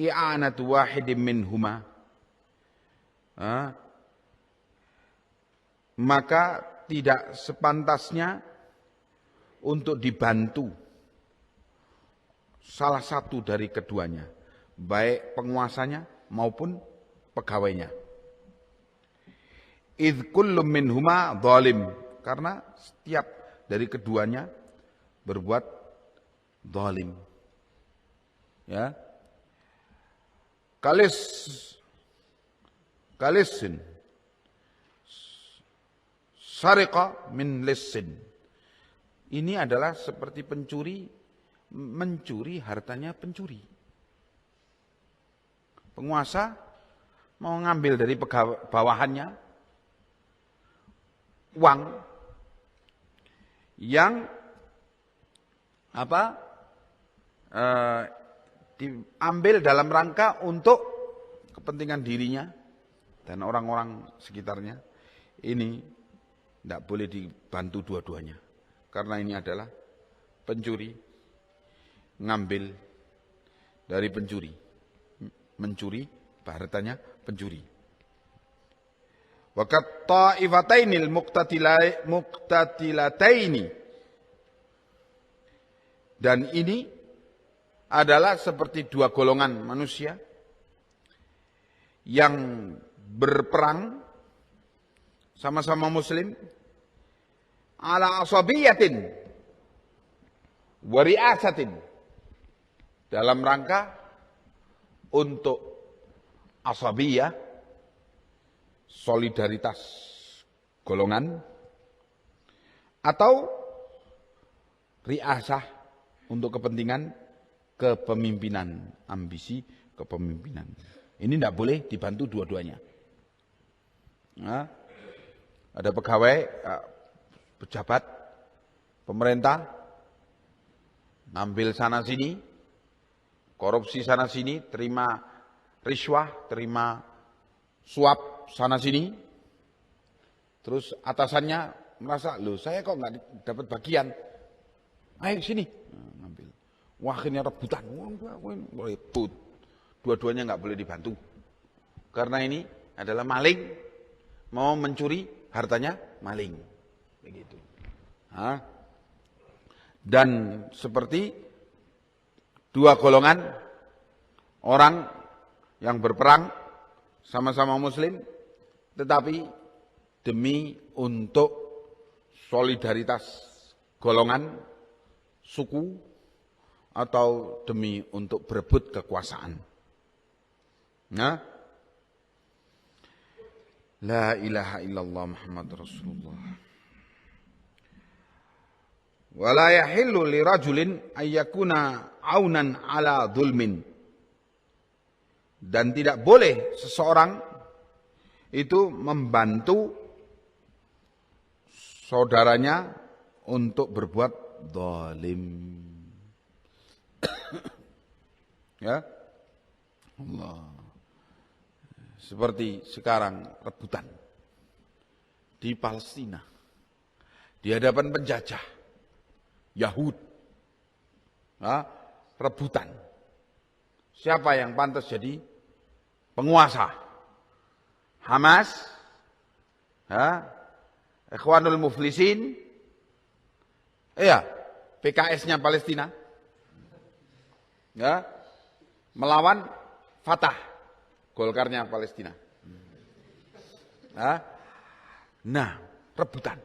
i'anatu wahidin minhuma, maka tidak sepantasnya untuk dibantu salah satu dari keduanya, baik penguasanya maupun pegawainya. Idh kullu minhuma zalim, karena setiap dari keduanya berbuat zalim. Ya. Kalisin sariqa min lissin. Ini adalah seperti pencuri mencuri hartanya pencuri. Penguasa mau ngambil dari bawahannya uang yang diambil dalam rangka untuk kepentingan dirinya dan orang-orang sekitarnya. Ini tidak boleh dibantu dua-duanya, karena ini adalah pencuri, ngambil dari pencuri, mencuri hartanya pencuri. Waqat ta'ifatainil muqtatilataini, dan ini adalah seperti dua golongan manusia yang berperang sama-sama muslim ala asabiyatin wa ri'asatin, dalam rangka untuk asabiyah, solidaritas golongan, atau riasah, untuk kepentingan kepemimpinan, ambisi kepemimpinan. Ini tidak boleh dibantu dua-duanya. Nah, ada pegawai, pejabat pemerintah, ngambil sana sini, korupsi sana sini, terima riswah, terima suap sana sini, terus atasannya merasa, loh saya kok nggak dapat bagian, ayo sini, ngambil. Wah, akhirnya rebutan, rebut. Dua-duanya nggak boleh dibantu, karena ini adalah maling, mau mencuri hartanya maling, begitu. Dan seperti dua golongan orang yang berperang sama-sama muslim, tetapi demi untuk solidaritas golongan, suku, atau demi untuk berebut kekuasaan. Nah, la ilaha illallah Muhammad Rasulullah. Wa la yahillu li rajulin ayyakuna aunan ala dhulmin. Dan tidak boleh seseorang itu membantu saudaranya untuk berbuat zalim. Ya, Allah. Seperti sekarang rebutan di Palestina, di hadapan penjajah Yahud, rebutan siapa yang pantas jadi penguasa, Hamas Ikhwanul Muflisin, iya, PKS-nya Palestina, ya, melawan Fatah, Golkarnya Palestina. Nah, rebutan,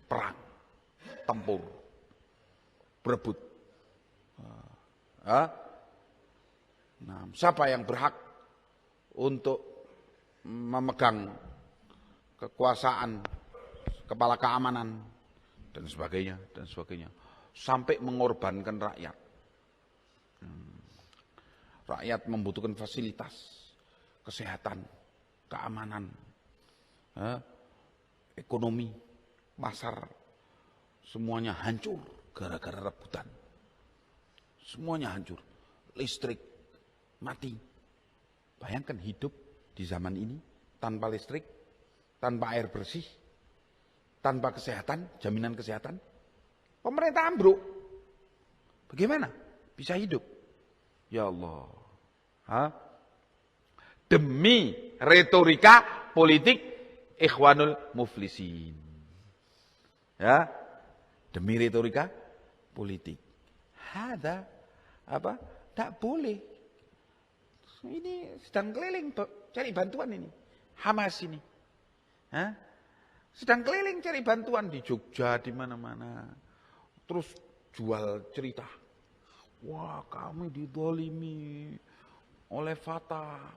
perang, tempur, berebut. Nah, siapa yang berhak untuk memegang kekuasaan, kepala keamanan, dan sebagainya, sampai mengorbankan rakyat. Rakyat membutuhkan fasilitas, kesehatan, keamanan, ekonomi, pasar, semuanya hancur gara-gara rebutan. Semuanya hancur, listrik mati. Bayangkan hidup di zaman ini tanpa listrik, tanpa air bersih, tanpa kesehatan, jaminan kesehatan. Pemerintah ambruk. Bagaimana bisa hidup? Ya Allah. Demi retorika politik Ikhwanul Muflisin. Ya, demi retorika politik. Tak boleh. Ini sedang keliling cari bantuan ini. Hamas ini. Sedang keliling cari bantuan di Jogja, di mana-mana. Terus jual cerita. Wah, kami dizalimi oleh Fatah.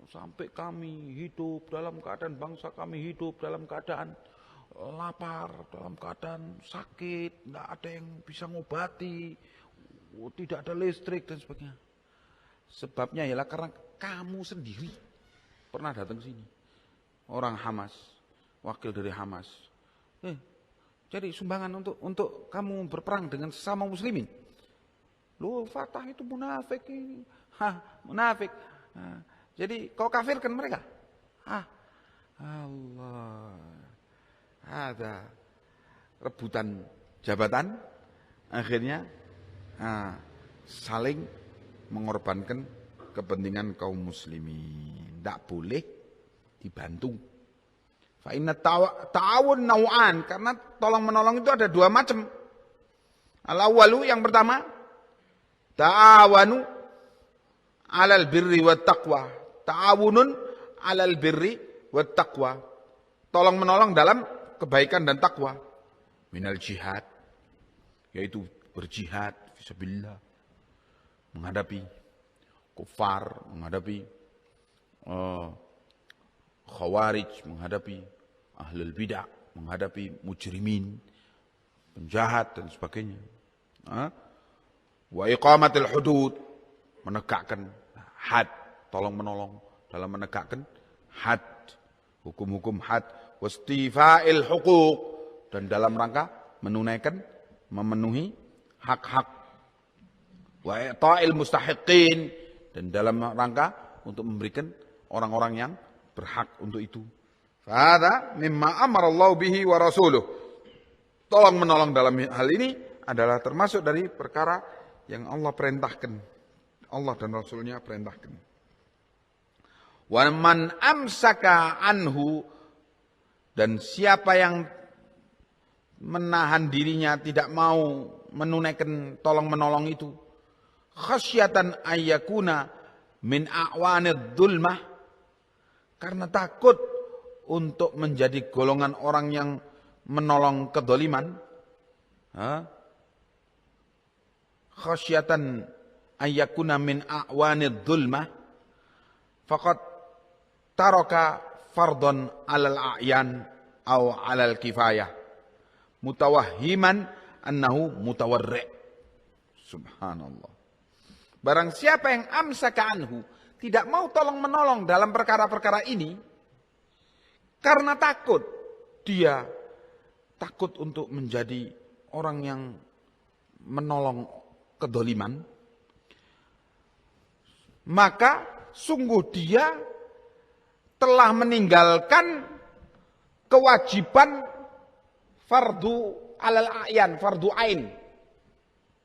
Sampai kami hidup dalam keadaan, bangsa kami hidup dalam keadaan lapar, dalam keadaan sakit, tidak ada yang bisa ngobati, tidak ada listrik dan sebagainya. Sebabnya ialah karena kamu sendiri pernah datang ke sini. Orang Hamas, wakil dari Hamas. Jadi sumbangan untuk kamu berperang dengan sesama muslimin. Loh, Fatah itu munafik ini. Munafik. Jadi kau kafirkan mereka. Allah. Ada rebutan jabatan, akhirnya saling mengorbankan kepentingan kaum muslimin. Tidak boleh dibantu. Fa inna ta'awun naw'an, karena tolong menolong itu ada dua macam. Al-awwalu, yang pertama, ta'awanu alal birri wat taqwa. Ta'awunun alal birri wat taqwa. Tolong menolong dalam kebaikan dan takwa. Minal jihad, yaitu berjihad fisabilillah, menghadapi kufar, menghadapi khawarij, menghadapi ahlul bidah, menghadapi mujrimin, penjahat dan sebagainya. Wa iqamatil hudud, menegakkan had, tolong menolong dalam menegakkan had, hukum-hukum had. Wastifa'il huquq, dan dalam rangka menunaikan, memenuhi hak-hak. Wa i'ta'il mustahiqin, dan dalam rangka untuk memberikan orang-orang yang berhak untuk itu. Fahadha mimma amarallahu bihi wa rasuluh. Tolong menolong dalam hal ini adalah termasuk dari perkara yang Allah perintahkan. Allah dan Rasulnya perintahkan. Wa man amsaka anhu, dan siapa yang menahan dirinya tidak mau menunaikan tolong menolong itu, khasyatan ayyakuna min a'wanid dzulmah, karena takut untuk menjadi golongan orang yang menolong kedzaliman. Khasyatan ayyakuna min a'wanid dzulmah, faqad taraka fardon alal a'yan au alal kifayah mutawahhiman annahu mutawarri'. Subhanallah. Barang siapa yang amsaka anhu, tidak mau tolong menolong dalam perkara-perkara ini karena takut, dia takut untuk menjadi orang yang menolong kedoliman, maka sungguh dia telah meninggalkan kewajiban fardu alal a'yan, fardu ain.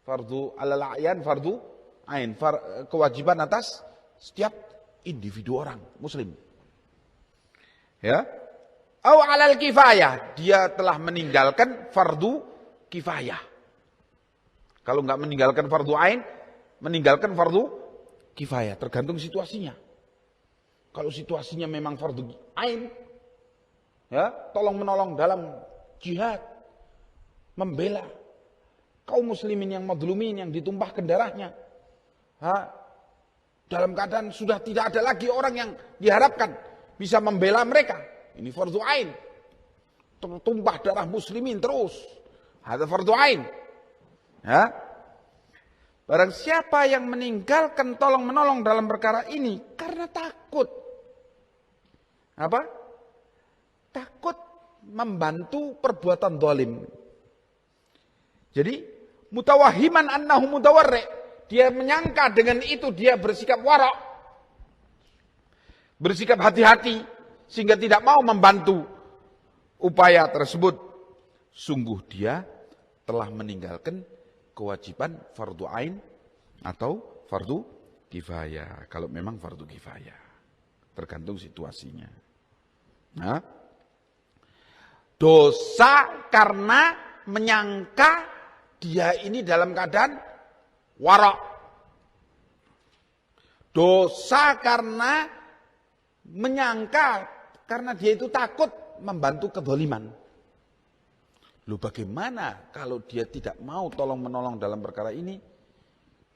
Fardu alal a'yan, fardu ain, kewajiban atas setiap individu orang muslim. Ya. Au alal kifayah, dia telah meninggalkan fardu kifayah. Kalau enggak meninggalkan fardu ain, meninggalkan fardu kifayah, tergantung situasinya. Kalau situasinya memang fardu ain, ya, tolong menolong dalam jihad, membela kaum muslimin yang mazlumin, yang ditumpahkan darahnya, dalam keadaan sudah tidak ada lagi orang yang diharapkan bisa membela mereka. Ini fardu ain. Tertumpah darah muslimin terus. Ada fardu ain. Ya. Barang siapa yang meninggalkan tolong menolong dalam perkara ini karena takut. Apa? Takut membantu perbuatan zalim. Jadi mutawahiman annahu mutawarri'. Dia menyangka dengan itu dia bersikap wara'. Bersikap hati-hati sehingga tidak mau membantu upaya tersebut. Sungguh dia telah meninggalkan kewajiban fardu ain atau fardu kifayah. Kalau memang fardu kifayah, tergantung situasinya. Nah, dosa karena menyangka dia ini dalam keadaan wara'. Dosa karena menyangka karena dia itu takut membantu kezaliman. Loh, bagaimana kalau dia tidak mau tolong menolong dalam perkara ini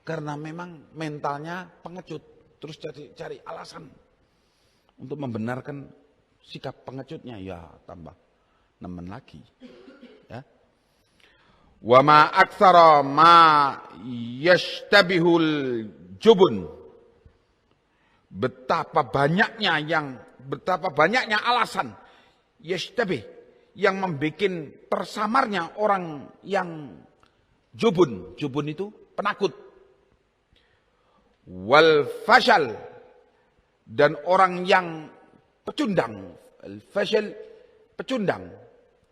karena memang mentalnya pengecut, terus cari alasan untuk membenarkan sikap pengecutnya, ya tambah nemen lagi. Ya. Wa ma aktsara ma yashtabihul jubun. Betapa banyaknya alasan yashtabih yang membuat tersamarnya orang yang jubun. Jubun itu penakut. Wal fashal, dan orang yang pecundang. Al fashal, pecundang.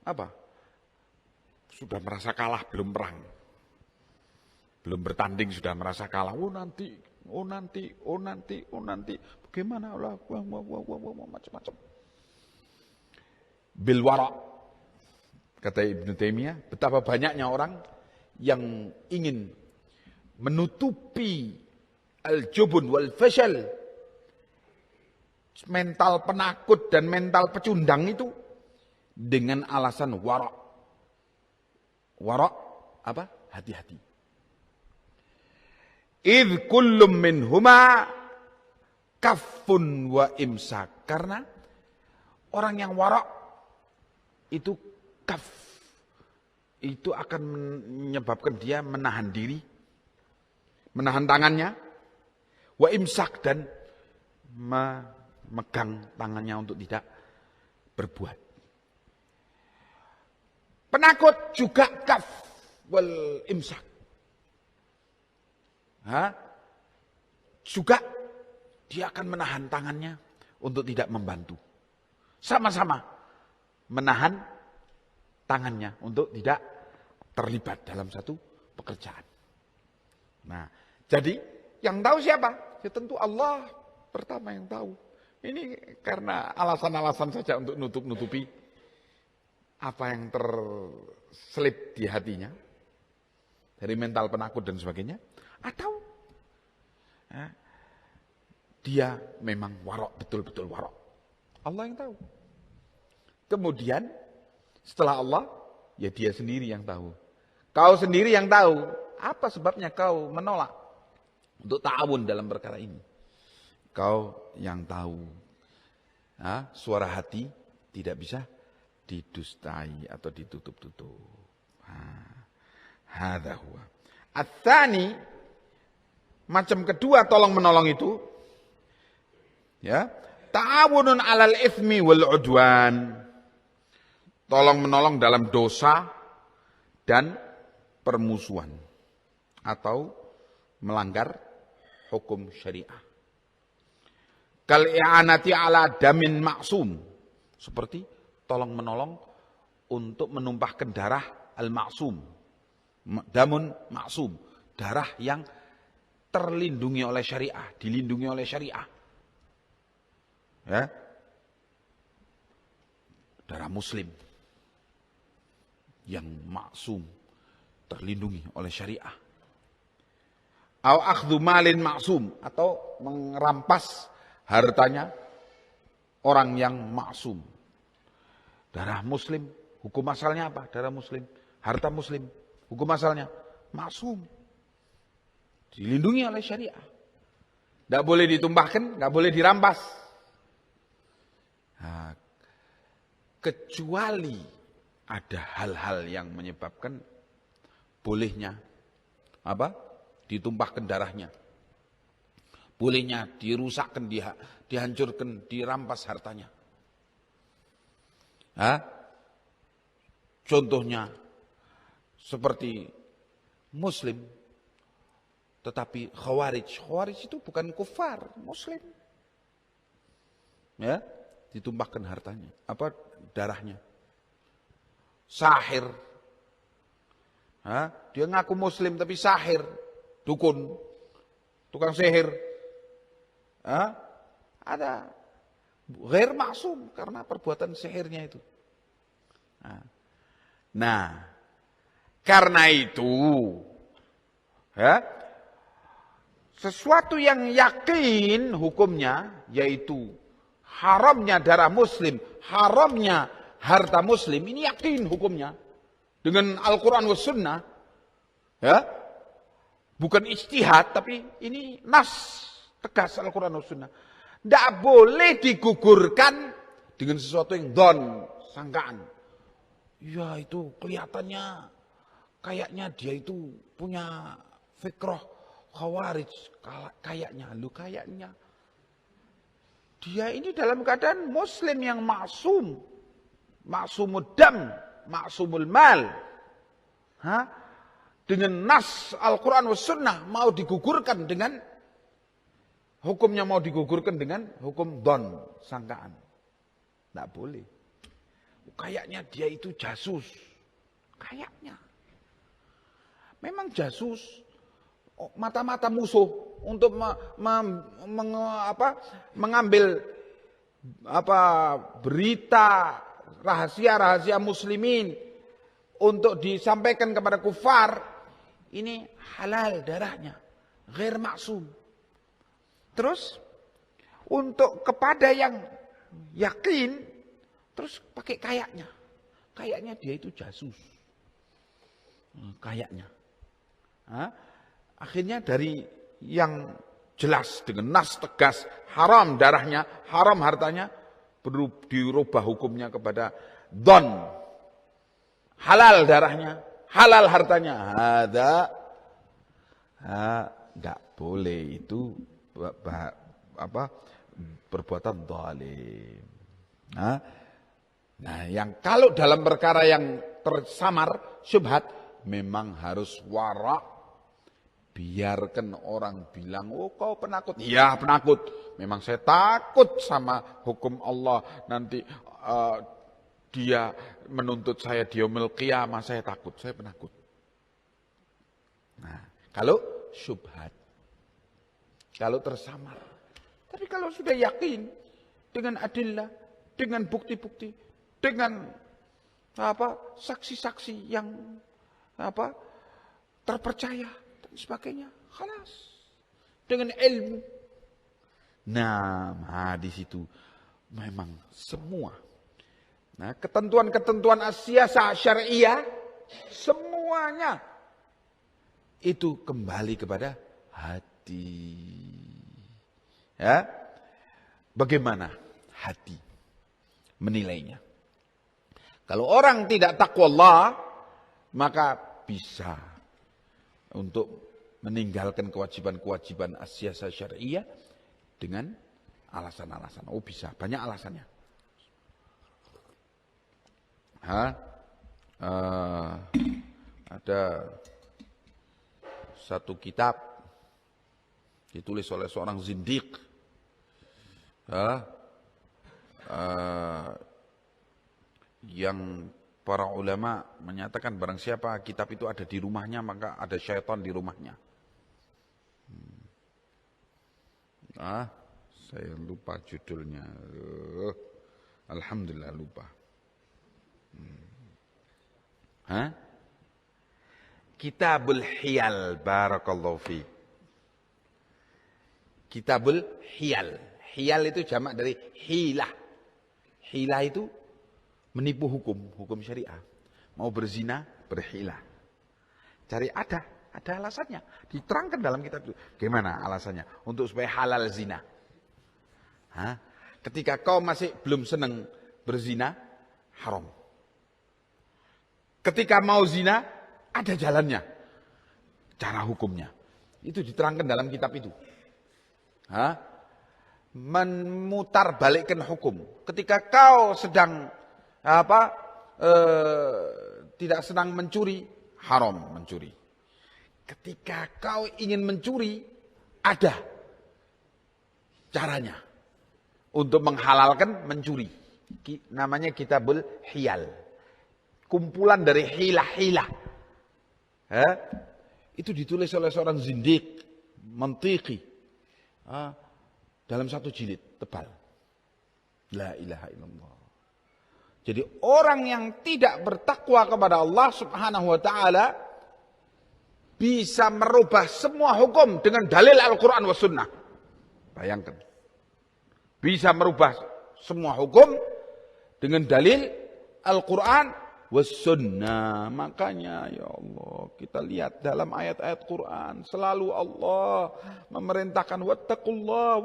Apa? Sudah merasa kalah, belum perang. Belum bertanding sudah merasa kalah. Oh nanti. Bagaimana lah, macam-macam. Bil wara'. Kata Ibnu Taimiyah, betapa banyaknya orang yang ingin menutupi al-jubun wal fashal, mental penakut dan mental pecundang itu dengan alasan wara'. Wara' apa? Hati-hati. Idh kullum minhuma kaffun wa imsak. Karena orang yang wara' itu kaf, itu akan menyebabkan dia menahan diri, menahan tangannya, wa imsak, dan memegang tangannya untuk tidak berbuat. Penakut juga kaf wal imsak. Juga dia akan menahan tangannya untuk tidak membantu. Sama-sama menahan tangannya untuk tidak terlibat dalam satu pekerjaan. Nah, jadi yang tahu siapa? Ya tentu Allah pertama yang tahu. Ini karena alasan-alasan saja untuk nutup-nutupi apa yang terselip di hatinya dari mental penakut dan sebagainya. Atau dia memang warok, betul-betul warok. Allah yang tahu. Kemudian setelah Allah, ya dia sendiri yang tahu. Kau sendiri yang tahu. Apa sebabnya kau menolak untuk ta'awun dalam perkara ini? Kau yang tahu. Suara hati tidak bisa didustai atau ditutup-tutup. Hadza huwa. Ats-tsani, macam kedua tolong menolong itu, ya, ta'awunun 'alal itsmi wal 'udwan. Tolong menolong dalam dosa dan permusuhan atau melanggar hukum syariah. Kal i'anati 'ala damin maksum, seperti tolong menolong untuk menumpahkan darah al-maksum. Damun maksum, darah yang terlindungi oleh syariah, dilindungi oleh syariah. Ya. darah muslim yang maksum, terlindungi oleh syariah. Au akhdhu malin maksum, atau merampas hartanya orang yang maksum. Darah muslim, hukum asalnya apa? Darah muslim, harta muslim, hukum asalnya maksum, dilindungi oleh syariah. Tidak boleh ditumpahkan, tidak boleh dirampas. Nah, kecuali ada hal-hal yang menyebabkan bolehnya ditumpahkan darahnya, bolehnya dirusakkan, dihancurkan, dirampas hartanya. Contohnya seperti muslim tetapi khawarij itu bukan kufar, muslim, ya, ditumpahkan hartanya, darahnya. Sahir, dia ngaku muslim tapi sahir, dukun, tukang sihir, ada ghair maksum karena perbuatan sihirnya itu. Nah, karena itu, sesuatu yang yakin hukumnya, yaitu haramnya darah muslim, haramnya harta muslim, ini yakin hukumnya dengan Al-Quran was sunnah, bukan ijtihad, tapi ini nas tegas Al-Quran was sunnah. Tidak boleh digugurkan dengan sesuatu yang don, sangkaan. Ya itu kelihatannya kayaknya dia itu punya fikrah khawarij, kayaknya dia ini dalam keadaan muslim yang maksum, maksumud dam, maksumul mal, dengan nas Al-Quran was sunnah mau digugurkan dengan hukumnya, mau digugurkan dengan hukum don, sangkaan. Tidak boleh. Kayaknya dia itu jasus, kayaknya memang jasus, mata-mata musuh untuk mengambil berita rahasia-rahasia muslimin untuk disampaikan kepada kufar. Ini halal darahnya, ghair maksum. Terus untuk kepada yang yakin, terus pakai kayaknya dia itu jasus, kayaknya. Akhirnya dari yang jelas dengan nas tegas haram darahnya, haram hartanya, dirubah hukumnya kepada don, halal darahnya, halal hartanya. Tidak boleh, itu perbuatan zalim. Nah, yang kalau dalam perkara yang tersamar syubhat, memang harus wara. Biarkan orang bilang, oh kau penakut. Iya penakut, memang saya takut sama hukum Allah. Nanti dia menuntut saya di yaumil qiyamah, saya takut, saya penakut. Nah, kalau syubhat, kalau tersamar. Tapi kalau sudah yakin dengan adillah, dengan bukti-bukti, dengan saksi-saksi yang terpercaya dan sebagainya, khalas, dengan ilmu. Nah, di situ memang semua. Nah, ketentuan-ketentuan as-siyasah syariah semuanya itu kembali kepada hati. Ya, bagaimana hati menilainya? Kalau orang tidak takwa Allah, maka bisa untuk meninggalkan kewajiban-kewajiban as-siyasah syariah dengan alasan-alasan. Oh bisa, banyak alasannya. Ada satu kitab ditulis oleh seorang zindiq, yang para ulama menyatakan barang siapa kitab itu ada di rumahnya, maka ada syaitan di rumahnya. Saya lupa judulnya. Alhamdulillah lupa. Hah? Kitabul Hiyal, barakallahu fiik. Kitabul Hiyal. Hiyal itu jamak dari hilah. Hilah itu menipu hukum syariah. Mau berzina, berhilah. Cari ada alasannya. Diterangkan dalam kitab itu. Gimana alasannya? Untuk supaya halal zina. Hah? Ketika kau masih belum senang berzina, haram. Ketika mau zina, ada jalannya. Cara hukumnya. Itu diterangkan dalam kitab itu. Hah? Memutar balikkan hukum. Ketika kau sedang tidak senang mencuri, haram mencuri. Ketika kau ingin mencuri, ada caranya untuk menghalalkan mencuri. Namanya Kitabul Hiyal. Kumpulan dari hilah-hilah. Itu ditulis oleh seorang zindik, mantiki. Dalam satu jilid, tebal. La ilaha illallah. Jadi orang yang tidak bertakwa kepada Allah subhanahu wa ta'ala bisa merubah semua hukum dengan dalil Al-Quran wa sunnah. Bayangkan. Bisa merubah semua hukum dengan dalil Al-Quran wassunnah. Makanya ya Allah, kita lihat dalam ayat-ayat Quran selalu Allah memerintahkan wattaqullah.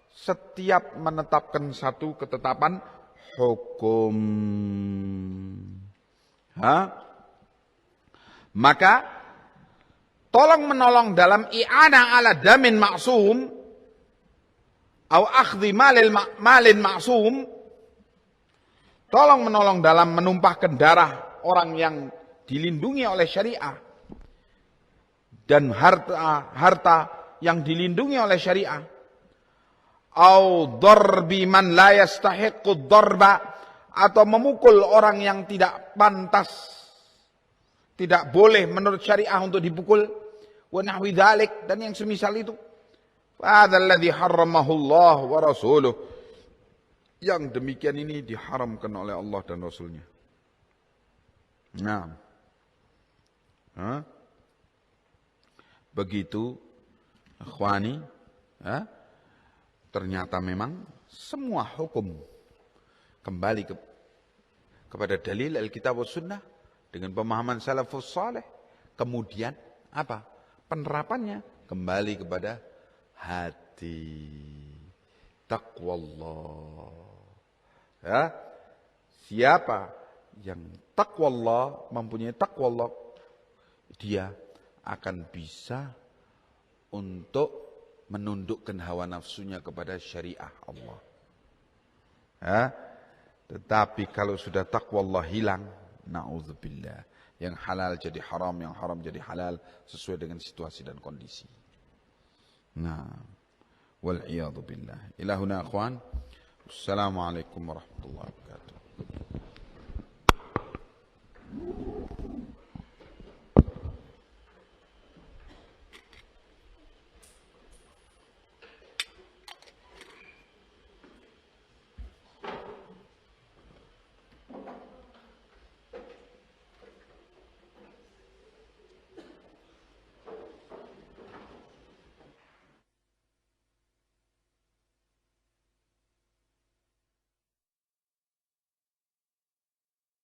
Setiap menetapkan satu ketetapan hukum. Maka tolong menolong dalam i'anah ala damin ma'sum atau akhdhi malin ma'sum. Tolong menolong dalam menumpahkan darah orang yang dilindungi oleh syariah. Dan harta yang dilindungi oleh syariah. Au darbi man la yastahiqqud darba. Atau memukul orang yang tidak pantas. Tidak boleh menurut syariah untuk dipukul. Wa nahwi dzalik, dan yang semisal itu. Fadzal ladzi harramahu Allah wa rasuluh. Yang demikian ini diharamkan oleh Allah dan Rasulnya. Nah, begitu, ikhwani, ternyata memang semua hukum kembali kepada dalil Alkitab wa Sunnah dengan pemahaman salafus saleh. Kemudian apa? Penerapannya kembali kepada hati. Taqwallah. Siapa yang taqwallah, mempunyai taqwallah, dia akan bisa untuk menundukkan hawa nafsunya kepada syariah Allah. Tetapi kalau sudah taqwallah hilang, na'udzubillah, yang halal jadi haram, yang haram jadi halal, sesuai dengan situasi dan kondisi. Nah, wal'iyadu billah. Ilahuna akhwan. Assalamualaikum warahmatullahi wabarakatuh.